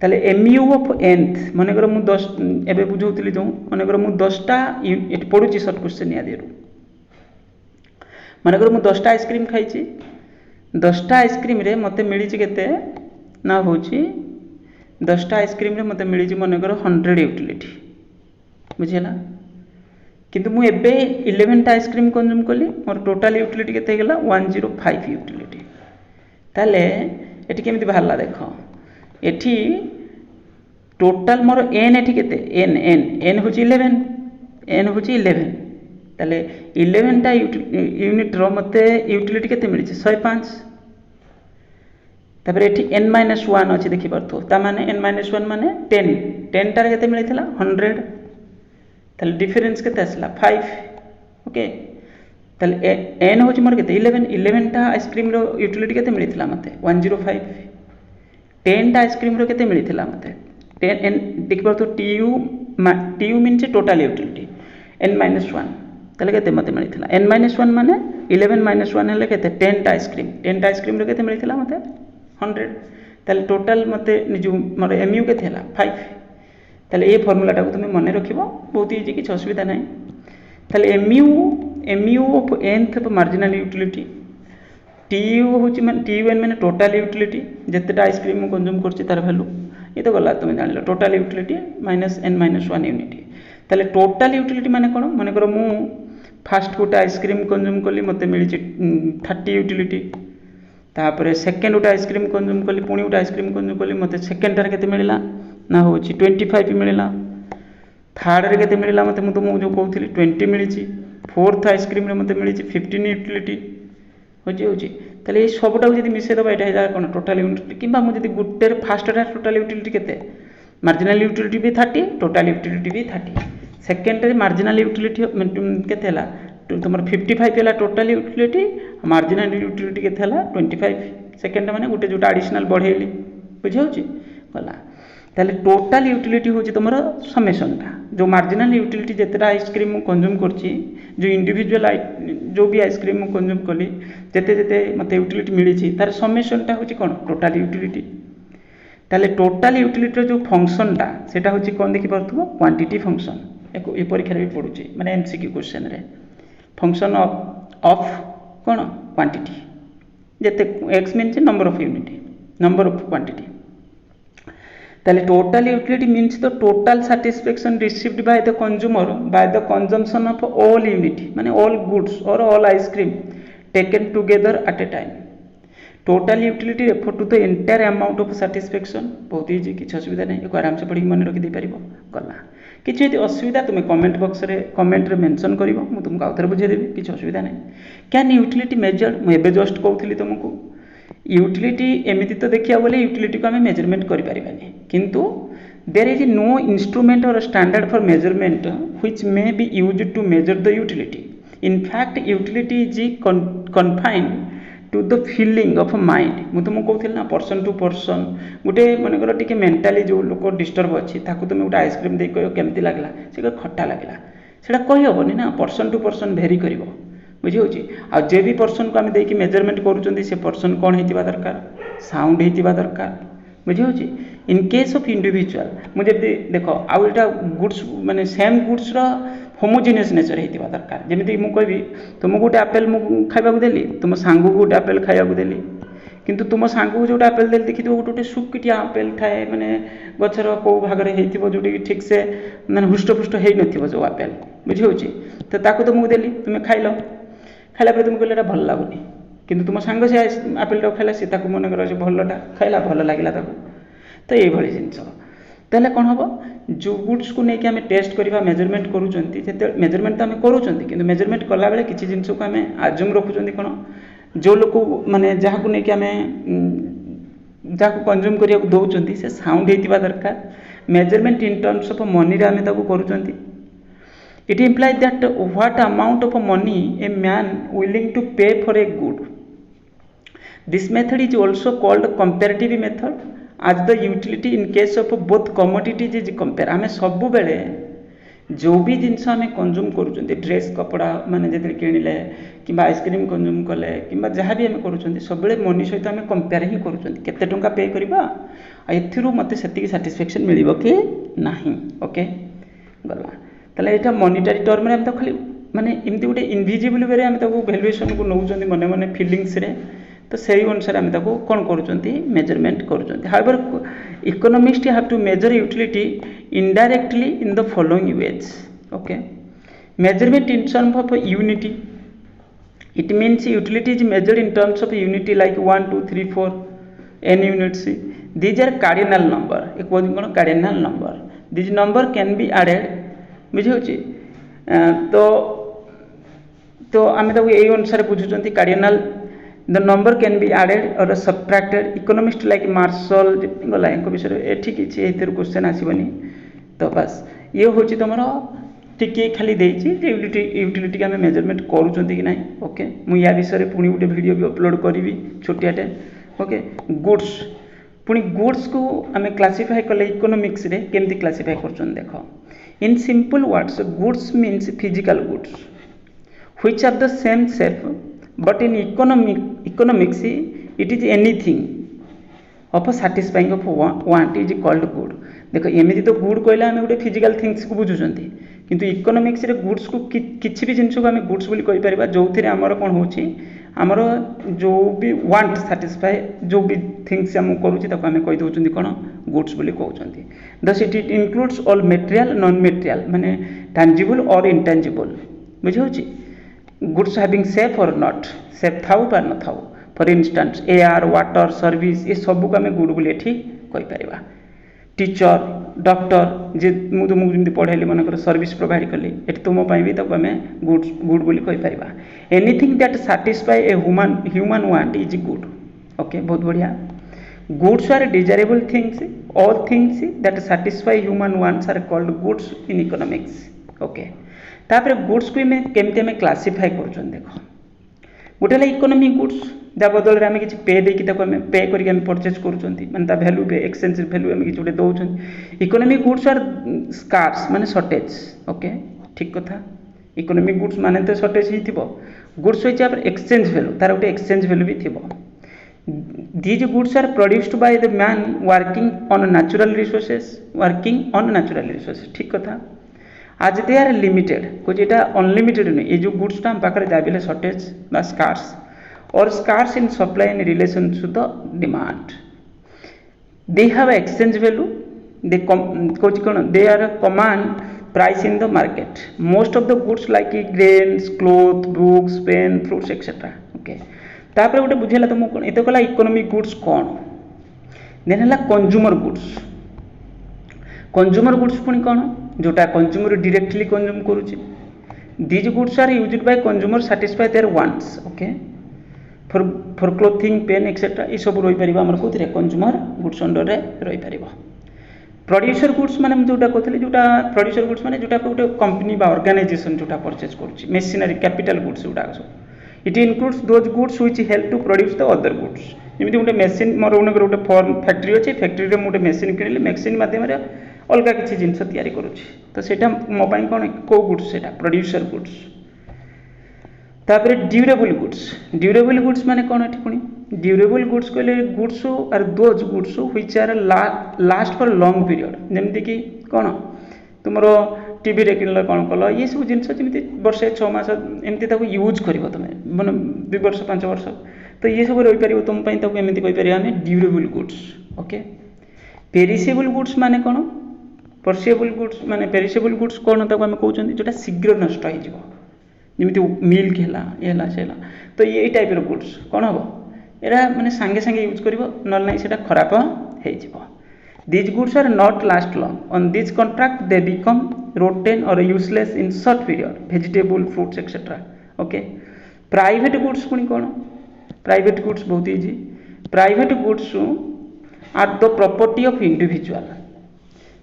Speaker 1: ताले एमयू ऑफ एंथ मनकर मु 10 एबे बुझौतली जो मनकर मु 10टा पड़ुची सर्ट क्वेश्चन या देरु मनकर मु 10टा आइसक्रीम खाई 10टा आइसक्रीम रे मते मिली केते ना हूँ 10टा आइसक्रीम रे मते मिली मनकर 100 यूटिलिटी बुझेला। किंतु मु एबे 11टा आइसक्रीम कंज्यूम कली मोर टोटल यूटिलिटी केते गेला 105 यूटिलिटी ताले एठी केमिति बाहरला देख एठी टोटल मोर एन एठी केते एन एन एन होची 11 ताले 11टा यूनिट रो मते यूटिलिटी केते मिलिछि 105 तापर एठी n-1 अछि देखि परथो ता माने n-1 माने 10 टारे केते मिलिथिला 100 ताले डिफरेंस केते आसला 5 ओके ताले n होची मोर केते 11 टा आइसक्रीम रो यूटिलिटी केते मिलिथिला मते 105 10 टा आइसक्रीम रो केते मिलिथिला मते 10 n देखि परथो tu means total utility n-1 ताले केते मते मिलिथिला n-1 माने 11-1 हेले केते 10 टा आइसक्रीम रो केते मिलिथिला मते 100 ताले टोटल मते निजु मोर mu केते हला 5 ताले ए फार्मूला टाको तुम मन रखिबो बहुत इजी किछ असुविधा नाही ताले mu of nth of marginal utility tu होची माने tun माने टोटल यूटिलिटी जतेटा आइसक्रीम मु कंज्यूम करछि तार वैल्यू ये तो गला तुम जानलो total utility minus n-1 unit ताले टोटल यूटिलिटी माने कोन माने करो मु फास्ट गोटे आइसक्रीम कंज्यूम कली मते मिली 30 यूटिलिटी तापर सेकंड गोटे आइसक्रीम कंज्यूम कली पुणी गोटे आइसक्रीम कंज्यूम कली मते सेकंड टार केते मिलिला ना होची 25 मिलिला थर्ड रे केते मिलिला मते मु तुमको जो कहउथिली 20 मिलिची फोर्थ आइसक्रीम रे मते मिलिची 15 यूटिलिटी होची ताले ए सबटा जदी मिसे दबा एटा हेला कोन टोटल यूटिलिटी किबा मु जदी गुटे फर्स्ट टा टोटल यूटिलिटी केते मार्जिनल यूटिलिटी भी 30 टोटल यूटिलिटी भी 30 सेकंड रे मार्जिनल यूटिलिटी केते हला तुमर 55 हला टोटल यूटिलिटी मार्जिनल यूटिलिटी केते हला 25 सेकंड माने गुटे जोटा एडिशनल बढ़ेली बुझाउची गला ताले टोटल यूटिलिटी होची तुमर समेशन टा जो मार्जिनल यूटिलिटी जेतेटा आइसक्रीम कंज्यूम करची जो इंडिविजुअल जो भी आइसक्रीम कंज्यूम कली जेते जेते मते यूटिलिटी मिलिची तार समेशन टा होची कोन टोटल यूटिलिटी ताले टोटल यूटिलिटी जो फंक्शन टा सेटा होची कोन देखि परथबो क्वांटिटी फंक्शन ए परीक्षा रे भी पडुची माने एमसीक्यू क्वेश्चन रे फंक्शन ऑफ कोन क्वांटिटी जेते x means number of unit number of quantity ताले total utility means the total satisfaction received by the consumer by the consumption of all unit माने ऑल गुड्स और all ice cream taken together at a time total utility refer to the entire amount of satisfaction बहुत easy किछ असुविधा नहीं एको आराम से पढ़ी मन रखि दे परिबो गला किछ यदि असुविधा तुम कमेंट बॉक्स रे कमेंट रे मेंशन करिवो मु तुमको आउथर बुझे देबी किछ असुविधा नहीं कैन यूटिलिटी मेजर्ड मु एबे जस्ट कहउथली तुमको यूटिलिटी एमिति तो देखिया बोले यूटिलिटी को हमें मेजरमेंट करि परिबानी किंतु there is no instrument or standard for measurement which may be used to measure the utility in fact utility is confined to the feeling of mind मु तुमको कहउथली ना पर्सन टू पर्सन गुटे माने कर टिके मेंटली जो लोक डिस्टर्ब अछि ताकू तुम गुटे आइसक्रीम दे कहियो केमति लागला से खट्टा लागला सेटा कहि होबनी ना पर्सन टू पर्सन भेरी करिवो बुझी होची आ जे भी पर्सन को हम देकी मेजरमेंट करूचंदी से पर्सन कोन हेतिबा दरकार साउंड हेतिबा दरकार बुझी होची इन केस ऑफ इंडिविजुअल मुझे देखो आ एटा गुड्स माने सेम गुड्स रो होमोजेनियस नेचर हेतिबा दरकार जेमिति मु कहबी तुमको गोटे एप्पल मु खाइबा को देली तुम सांगू गोटे एप्पल खाइबा को देली किंतु तुम सांगू जोटा एप्पल देली देखि गोटे गोटे सुकिटिया एप्पल थाए माने गछर को भाग रे हेतिबो जोटी ठीक से माने हुष्ट पुष्ट हेइ नथिबो जो एप्पल बुझी होची तो ताको तुमको देली तुम खाइलो खाइला पर तुमको एटा भल लागुनी किंतु तुम सांग से एप्पल टा खाइला से ताको मन कर भलटा खाइला भल लागिला ताको तो ये भली जिंस ताले कोन हबो जो गुड्स को नेकी हमें टेस्ट करबा मेजरमेंट करूचंती जेते मेजरमेंट तो हमें करूचंती किंतु मेजरमेंट कला बेले किछि जिंस को हमें आजुम रखुचंती कोन जो लोक माने जहा को नेकी हमें जहा को कंज्यूम करिया को दोचंती से साउंड हेतिबा दरकार measurement in terms of money रे हमें ताको करूचंती it implies that what amount of money a man willing to pay for a good this method is also called comparative method आज the utility in case of both commodities is compare आम सब बेले जो भी जिनस आम consume करूँ dress कपड़ा माने जब किणिले कि आइसक्रीम कंज्यूम कले कि जहाँ भी आम करूँ सब मनी सहित आम कंपेयर ही करूँ केते टंका पे करवा एथिरू मते सेतिकी सैटिस्फैक्शन मिलिबो कि नाही ओके गला ताले एटा मॉनिटरी टर्म रे हम तो खाली माने एमती गोटे इनविजिबल वे आम वैल्यूएशन को नौचंदी मने मने फीलिंग्स रे तो सही अनुसार आम कौन करुँच मेजरमेंट करुँच however economist have to measure utility indirectly in the following ways okay Measurement in terms of unity. It means utility is measured in terms of unity like 1, 2, 3, 4, n units. These are cardinal number. एक बोलते हैं cardinal number. These number can be added. बुझे होची तो आम ताको यही अनुसार बुझुंट cardinal the number can be added or subtracted economist like Marshall गला विषय ये किसी क्वेश्चन आसबनी तो बस ये हूँ तुम टिके खाली यूटिलिटी आम मेजरमेंट करूँ कि ना ओके मुझे या विषय पुणी गोटे वीडियो भी अपलोड करी छोटियाटे ओके गुड्स पुणी गुड्स को आम क्लासीफाई कले इकोनोमिक्स रे केमती क्लासीफाई कर देख in simple words goods means physical goods which have the same shape but in economics it is anything of a satisfying of want is called good देख एमती तो गुड कहले आम गोटे फिजिकल थिंग्स को बुझुंट किंतु इकोनोमिक्स रे गुड्स को किसी भी जिनस को आम गुड्स बोली कहि परिबा जोथि रे हमर कोन होची हमर जो भी वांट सैटिस्फाई जो भी थिंग्स हम करूची ताको आम कहि दउचंती कोन गुड्स बोली कहउचंती thus it includes all material non material माने टैंजिबल और इनटैंजिबल बुझे होची goods having safe or not safe थाउ पर न थाउ for instance air water service ये सब को आम गुड बोली एठी कहि परिबा टीचर डॉक्टर जे मु तुमको जमी पढ़ाइली मनकर सर्विस प्रोवाइड कली एठी तुम पई भी ताको आम गुड बोली कहि परिबा anything that satisfy a human want is good okay बहुत बढ़िया goods are desirable things all things that satisfy human wants are called goods in economics okay तापर गुड्स को केमती आम क्लासीफाई कर देख गोटे इकोनॉमिक गुड्स जहाँ बदल आम किसी पे देकी पे करके परचेज कर भैल्यू पे एक्सचेंज भैल्यू आम किसी दौन इकोनॉमिक गुड्स आर स्कार्स माने शॉर्टेज ओके ठीक कथा इकोनॉमिक गुड्स माने तो शॉर्टेज ही थी गुड्स होइछ एक्सचेंज भैल्यू तार गोटे एक्सचेंज भैल्यू भी थी these goods are produced by the man working on natural resources ठीक कथा आज दे आर लिमिटेड कुछ यहाँ अनलिमिटेड नहीं ये जो गुड्स हम पाखे जाए शॉर्टेज बा scarce or scarce in supply in relation to the demand they have exchange value they कौन they are command price in the market most of the goods like grains cloth books pen fruits etcetera okay तापर गोटे बुझेला तुमको ये कला economic goods कौन देन है कंज्यूमर गुड्स पुणी कौन जोटा कंज्यूमर डायरेक्टली कंज्यूम करुच्ची these goods are used by consumer satisfy their wants okay for clothing pen etcetera ये सब रही पार आम कौन कंज्यूमर गुड्स अंडर रही पार प्रोड्यूसर गुड्स माने जोटा कहते जोटा प्रोड्यूसर गुड्स माने जोटा गोटे कंपनी बा ऑर्गेनाइजेशन जोटा परचेज करुच्ची मेसिनरी कैपिटल गुड्स जोटा सब it includes those goods which help to produce the other goods जमी गोटे मेसीन मोर गोटे फॉर्म फैक्ट्री अच्छे फैक्ट्री में गोटे मेसीन किଣିଲି मेसीन माध्यम अलग किसी जिनस तैयारी करुच्ची तो सेटा मो पाई कौन को गुड्स सेटा प्रोड्यूसर गुड्स तापर ड्यूरेबल गुड्स माने कौन एठी पुणी ड्यूरेबल गुड्स कहले goods are those goods which are last for long period जेमती कि कौन तुम टीवी रे किनल कौन कल ये सब जिनस जमी वर्षे 6 मास एमती यूज कर मैंने 2 वर्ष 5 वर्ष तो ये सब रही पार तुम एमती कहीपर आम durable goods okay perishable goods माने कौन परसेबल गुड्स माने पेरिसेबल गुड्स कौन तक आम कहते जोटा शीघ्र नष्ट होमती मिल्क है तो ये टाइप गुड्स कौन हम यहाँ मैंने सांगे सांगे यूज कर ना से खराब हो these goods are not last long on this contract they become rotten or useless in short period vegetable fruits etcetera okay private goods पुणी कौन प्राइवेट गुड्स बहुत easy private goods are the property of individual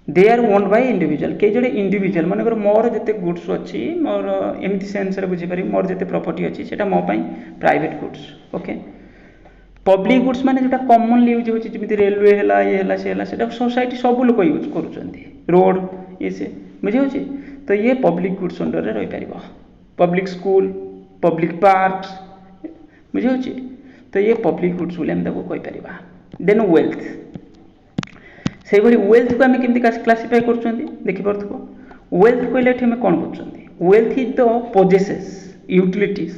Speaker 1: they are owned by individual कई जोड़े individual मन मोर जिते goods अच्छी मोर एमती sense बुझीपार मोर जिते प्रॉपर्टी अच्छी से मो private goods okay public goods माने जोटा कॉमनली यूज होची जमी रेलवे है ये है से सोसाइटी सब लोग यूज कर रोड ये से बुझे होची तो ये पब्लिक गुड्स अंडर रही पार पब्लिक स्कूल पब्लिक पार्क बुझे होची तो ये पब्लिक गुड्स बोली कहीपर देन वेल्थ से वेल्थ को आम केमती क्लासीफाई कर देखिपुर वेल्थ कहले आम कौन कर wealth is the possesses utilities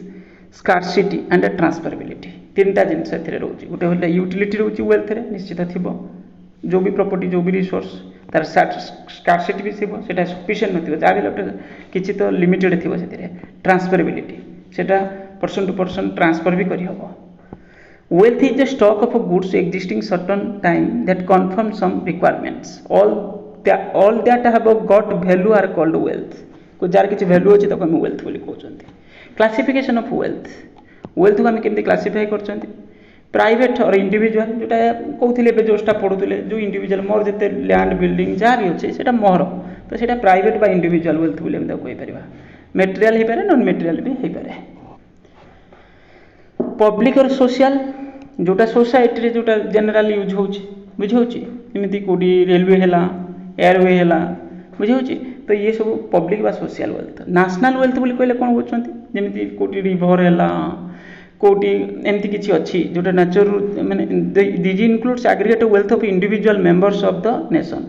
Speaker 1: scarcity and transferability 3टा जिनस रोचे गोटे यूटिलिटी रोचे वेल्थ रे निश्चित थी जो भी प्रॉपर्टी जो भी रिसोर्स तार स्कार्सिटी भी थी सेटा सफिशिएंट नथिबो जाबे लोटे किछि तो लिमिटेड थिबो सेतिरे ट्रांसफरेबिलिटी सेटा पर्सन टू पर्सन ट्रांसफर भी करि हबो wealth is a stock of goods existing certain time that confirm some requirements all that have got value are called wealth को जार किछि वैल्यू अछि तको हम wealth बोली कहउछन्ती क्लासिफिकेशन ऑफ wealth को हम केमति क्लासिफाई करछन्ती प्राइवेट और इंडिविजुअल जोटा कहउथिले बे जोस्टा पढुथिले जो इंडिविजुअल मोर जते लैंड बिल्डिंग जा भी अछि सेटा मोर तो सेटा प्राइवेट बा इंडिविजुअल wealth बोली हम कहि परिबा मटेरियल हे पारे नॉन मटेरियल भी हे पारे पब्लिक और सोशल जोटा सोसाइटी रे जोटा जनरल यूज होची बुझौची एमिति कोडी रेलवे हैला एयरवे हैला बुझौची तो ये सब पब्लिक बा सोशल वेल्थ नेशनल वेल्थ बोली कहले कोन बुझछन्ती जेमिति कोडी रिवर हैला कोडी एमिति किछि अछि जोटा नेचर माने these includes aggregate wealth of individual members of the nation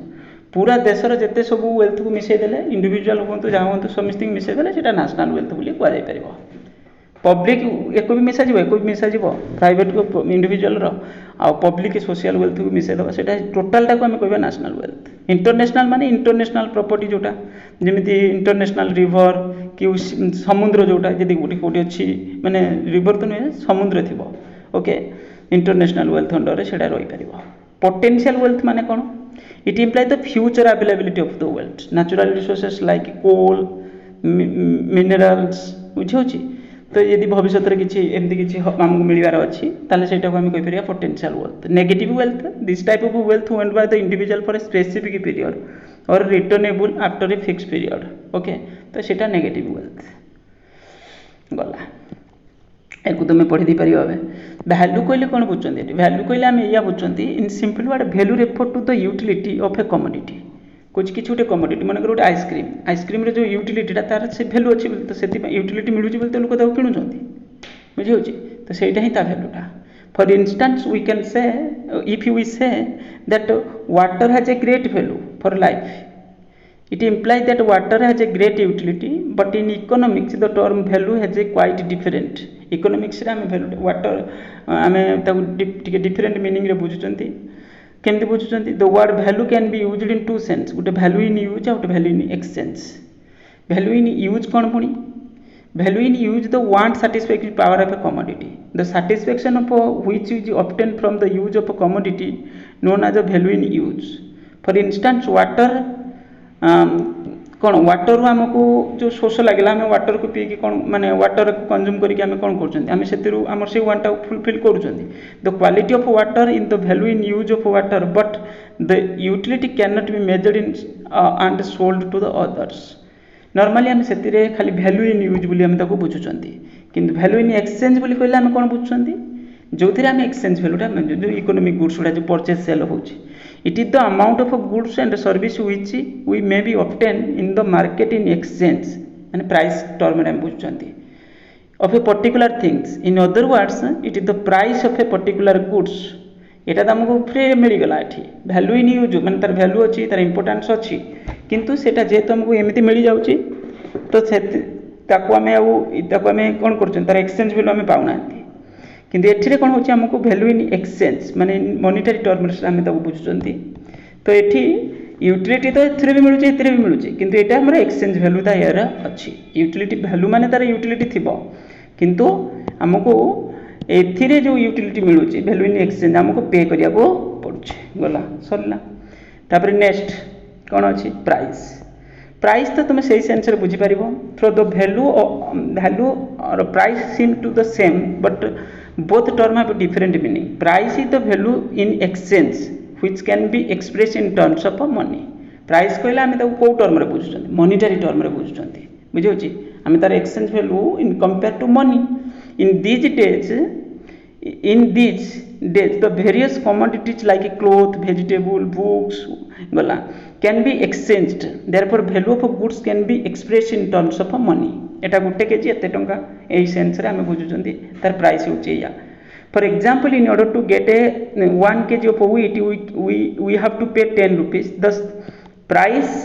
Speaker 1: पूरा देशर जेते सब वेल्थ को मिसै देले इंडिविजुअल होंतु जा होंतु समिस्टिंग मिसै देले सेटा नेशनल वेल्थ बोली कहै जाय परिबो पब्लिक एको भी मिसा जीवो प्राइवेट को इंडिविजुअल रो आ पब्लिक सोशल वेल्थ को मिसा दबा सेटा टोटल टा को हम कहबा नेशनल वेल्थ इंटरनेशनल माने इंटरनेशनल प्रॉपर्टी जोटा जेमिति इंटरनेशनल रिवर कि समुद्र जोटा जदि कोठी अछि माने रिवर तो नै समुद्र थिबो ओके इंटरनेशनल वेल्थ अंडर रे सेटा रहि परिबो पोटेंशियल वेल्थ माने कोन it imply the future availability of the wealth natural resources like coal minerals बुझौची तो यदि भविष्य रे किछि एमति किछि हमकु मिलिबार अछि ताले सेटा को हम कहि परिया potential wealth negative wealth this type of wealth owned by the individual for a specific period और returnable after a fix period okay तो सेटा नेगेटिव वेल्थ गला एको तुमे पढि दी परियो बे वैल्यू कहले कोन बुझछन्ती वैल्यू कहले हम या बुझछन्ती in simple word value refer to the utility of a commodity कुछ किछि उटे कमोडिटी माने गोटे आइसक्रीम रे जो यूटिलिटी ता तार से वैल्यू अछि तो सेति यूटिलिटी मिलुछि बोलते लोक ताको किनुछन्ती बुझि होछि तो सेटा ही ता वैल्यूटा for instance we can say if we say that water has a great value for life it implies that water has a great utility but in economics the term value has a quite different economics रे हम value water हमें ताको टिके different meaning रे बुझुछन्ती केमति बुझुछन्ती the word value can be used in two sense गोटे value in use or value in exchange value in use कोन पुनी value in use the want satisfactory power of a commodity the satisfaction of which is obtain from the use of a commodity known as a value in use for instance water कोन water हमको जो शोष लागला हम water को P के कोन माने water को कंज्यूम करके हम कोन करछन्ती हम सेतिरु हमर से वांट फुलफिल करछन्ती the quality of water in the value in use of water but the utility can not be measured in and sold to the others normally हम सेतिरे खाली वैल्यू इन यूज बोली हम ताको बुझुछन्ती किंतु वैल्यू इन एक्सचेंज बोली कहले हम कोन बुझुछन्ती जोथिरे हम एक्सचेंज वैल्यूटा जो इकोनॉमिक गुड्स उडा जो परचेज सेल होउची it is the amount of goods and service which we may be obtain in the market in exchange and price term रे बुझुछन्ती of a particular things in other words it is the price of a particular goods एटा त हमको free मिल गला एठी value in use माने तार value अछि तार importance अछि किंतु सेटा जेत हमको एमिति मिल जाउची तो ताको हमें कोन करछन तार एक्सचेंज वैल्यू हमें पाउनांती किंतु एठी रे कोन होची हमको वैल्यू इन एक्सचेंज माने मॉनेटरी टर्म्स हम ताको बुझुछन्ती तो एठी यूटिलिटी तो एथरे भी मिलुची एथरे भी मिलुची किंतु एटा हमर एक्सचेंज वैल्यू ता यार अछि यूटिलिटी वैल्यू माने तार यूटिलिटी थिबो किंतु हमको एथिरे जो यूटिलिटी मिलुची वैल्यू इन एक्सचेंज हमको पे करिया को पड़ुची गला सरला तापर नेक्स्ट कोन अछि प्राइस तो तुम सही सेंस रे बुझी परिबो थ्रो द वैल्यू और price seem to the same but both term have different meaning price is the value in exchange which can be expressed in terms of money price कहला हम ताको को टर्म रे बुझुछन्ती monetary term रे बुझुछन्ती बुझियोची हम तार exchange value in compare to money in these days the various commodities like cloth vegetable books gala can be exchanged therefore value of goods can be expressed in terms of money Etah Gute KG एते टंका एई sense रे हम बुझुछन्ती तार price होची या for example in order to get a 1 kg of wheat we have to pay 10 rupees thus price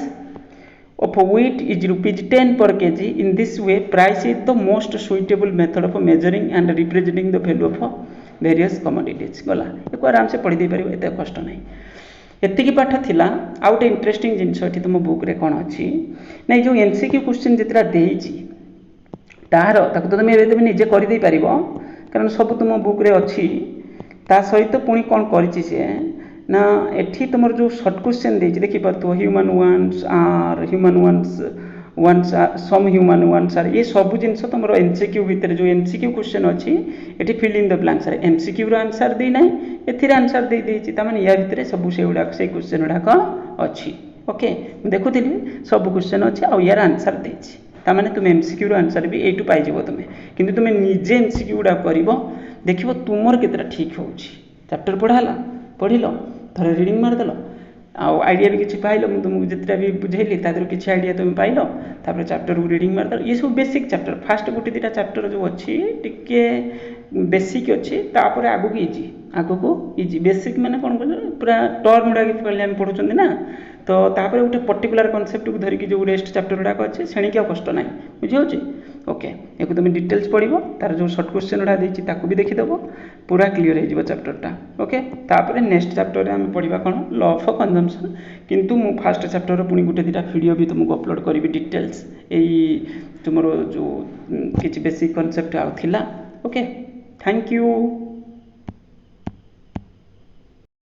Speaker 1: of wheat is rupees 10 per kg in this way price is the most suitable method of measuring and representing the value of various commodities गला एको आराम से पढ़ी दे परिबो एते कष्ट नै ଏତିକି ପାଠ ଥିଲା। ଆଉ ଗୋଟେ ଇଣ୍ଟରେଷ୍ଟିଂ ଜିନିଷ ଏଠି ତୁମ ବୁକ୍ରେ କ'ଣ ଅଛି ନା ଏଇ ଯେଉଁ MCQ କ୍ୱେଶ୍ଚିନ୍ ଯେତେଟା ଦେଇଛି ତାକୁ ତ ତୁମେ ଏବେ ତୁମେ ନିଜେ କରିଦେଇପାରିବ କାରଣ ସବୁ ତୁମ ବୁକ୍ରେ ଅଛି। ତା ସହିତ ପୁଣି କ'ଣ କରିଛି ସିଏ ନା ଏଠି ତୁମର ଯେଉଁ ସର୍ଟ କ୍ୱେଶ୍ଚିନ୍ ଦେଇଛି ଦେଖିପାରୁଥିବ ହ୍ୟୁମାନ୍ ୱାନ୍ସ ଆର୍ ହ୍ୟୁମାନ୍ ୱାନ୍ସ ସମ୍ ହ୍ୟୁମାନ୍ ୱାନ୍ସ ଆର୍ ଏ ସବୁ ଜିନିଷ ତୁମର MCQ ଭିତରେ ଯେଉଁ MCQ କ୍ୱେଶ୍ଚିନ୍ ଅଛି ଏଠି ଫିଲ୍ ଇନ୍ ଦ ବ୍ଲାଙ୍କ୍ସରେ MCQର ଆନ୍ସର୍ ଦେଇନାହିଁ ଏଥିରେ ଆନ୍ସର୍ ଦେଇଦେଇଛି। ତାମାନେ ୟା ଭିତରେ ସବୁ ସେଗୁଡ଼ାକ ସେଇ କ୍ୱେଶ୍ଚିନ୍ ଗୁଡ଼ାକ ଅଛି। ଓକେ ମୁଁ ଦେଖୁଥିଲି ସବୁ କ୍ୱେଶ୍ଚିନ୍ ଅଛି ଆଉ ୟାର ଆନ୍ସର୍ ଦେଇଛି। ତାମାନେ ତୁମେ MCQର ଆନ୍ସର୍ ବି ଏଇଠୁ ପାଇଯିବ ତୁମେ। କିନ୍ତୁ ତୁମେ ନିଜେ MCQ ଗୁଡ଼ାକ କରିବ ଦେଖିବ ତୁମର କେତେଟା ଠିକ୍ ହେଉଛି। ଚାପ୍ଟର ପଢ଼ା ହେଲା ପଢ଼ିଲ ଥରେ ରିଡ଼ିଂ ମାରିଦେଲ ଆଉ ଆଇଡ଼ିଆ ବି କିଛି ପାଇଲ। ମୁଁ ତୁମକୁ ଯେତେଟା ବି ବୁଝେଇଲି ତା ଦେହରୁ କିଛି ଆଇଡ଼ିଆ ତୁମେ ପାଇଲ ତାପରେ ଚାପ୍ଟରକୁ ରିଡ଼ିଂ ମାରିଦେଲ। ଇଏ ସବୁ ବେସିକ୍ ଚାପ୍ଟର ଫାଷ୍ଟ ଗୋଟେ ଦୁଇଟା ଚାପ୍ଟର ଯେଉଁ ଅଛି ଟିକେ ବେସିକ୍ ଅଛି ତାପରେ ଆଗକୁ ଇଜି ବେସିକ୍ ମାନେ କ'ଣ କହିଲ ପୁରା ଟର୍ମ ଗୁଡ଼ାକ ଆମେ ପଢ଼ୁଛନ୍ତି ନା ତ ତାପରେ ଗୋଟେ ପର୍ଟିକୁଲାର କନସେପ୍ଟକୁ ଧରିକି ଯେଉଁ ରେଷ୍ଟ ଚାପ୍ଟର ଗୁଡ଼ାକ ଅଛି ସେଣିକି ଆଉ କଷ୍ଟ ନାହିଁ ବୁଝିହେଉଛି। ଓକେ ୟାକୁ ତୁମେ ଡିଟେଲ୍ସ ପଢ଼ିବ ତାର ଯେଉଁ ସର୍ଟ କ୍ୱେଶ୍ଚିନ୍ ଗୁଡ଼ା ଦେଇଛି ତାକୁ ବି ଦେଖିଦେବ ପୁରା କ୍ଲିୟର ହେଇଯିବ ଚାପ୍ଟରଟା। ଓକେ ତାପରେ ନେକ୍ସଟ ଚାପ୍ଟରରେ ଆମେ ପଢ଼ିବା କ'ଣ ଲ ଅଫ୍ କନଜମ୍ପସନ୍। କିନ୍ତୁ ମୁଁ ଫାଷ୍ଟ ଚାପ୍ଟରର ପୁଣି ଗୋଟେ ଦୁଇଟା ଭିଡ଼ିଓ ବି ତୁମକୁ ଅପଲୋଡ଼ କରିବି ଡିଟେଲ୍ସ ଏଇ ତୁମର ଯେଉଁ କିଛି ବେସିକ୍ କନସେପ୍ଟ ଆଉ ଥିଲା। Okay thank you.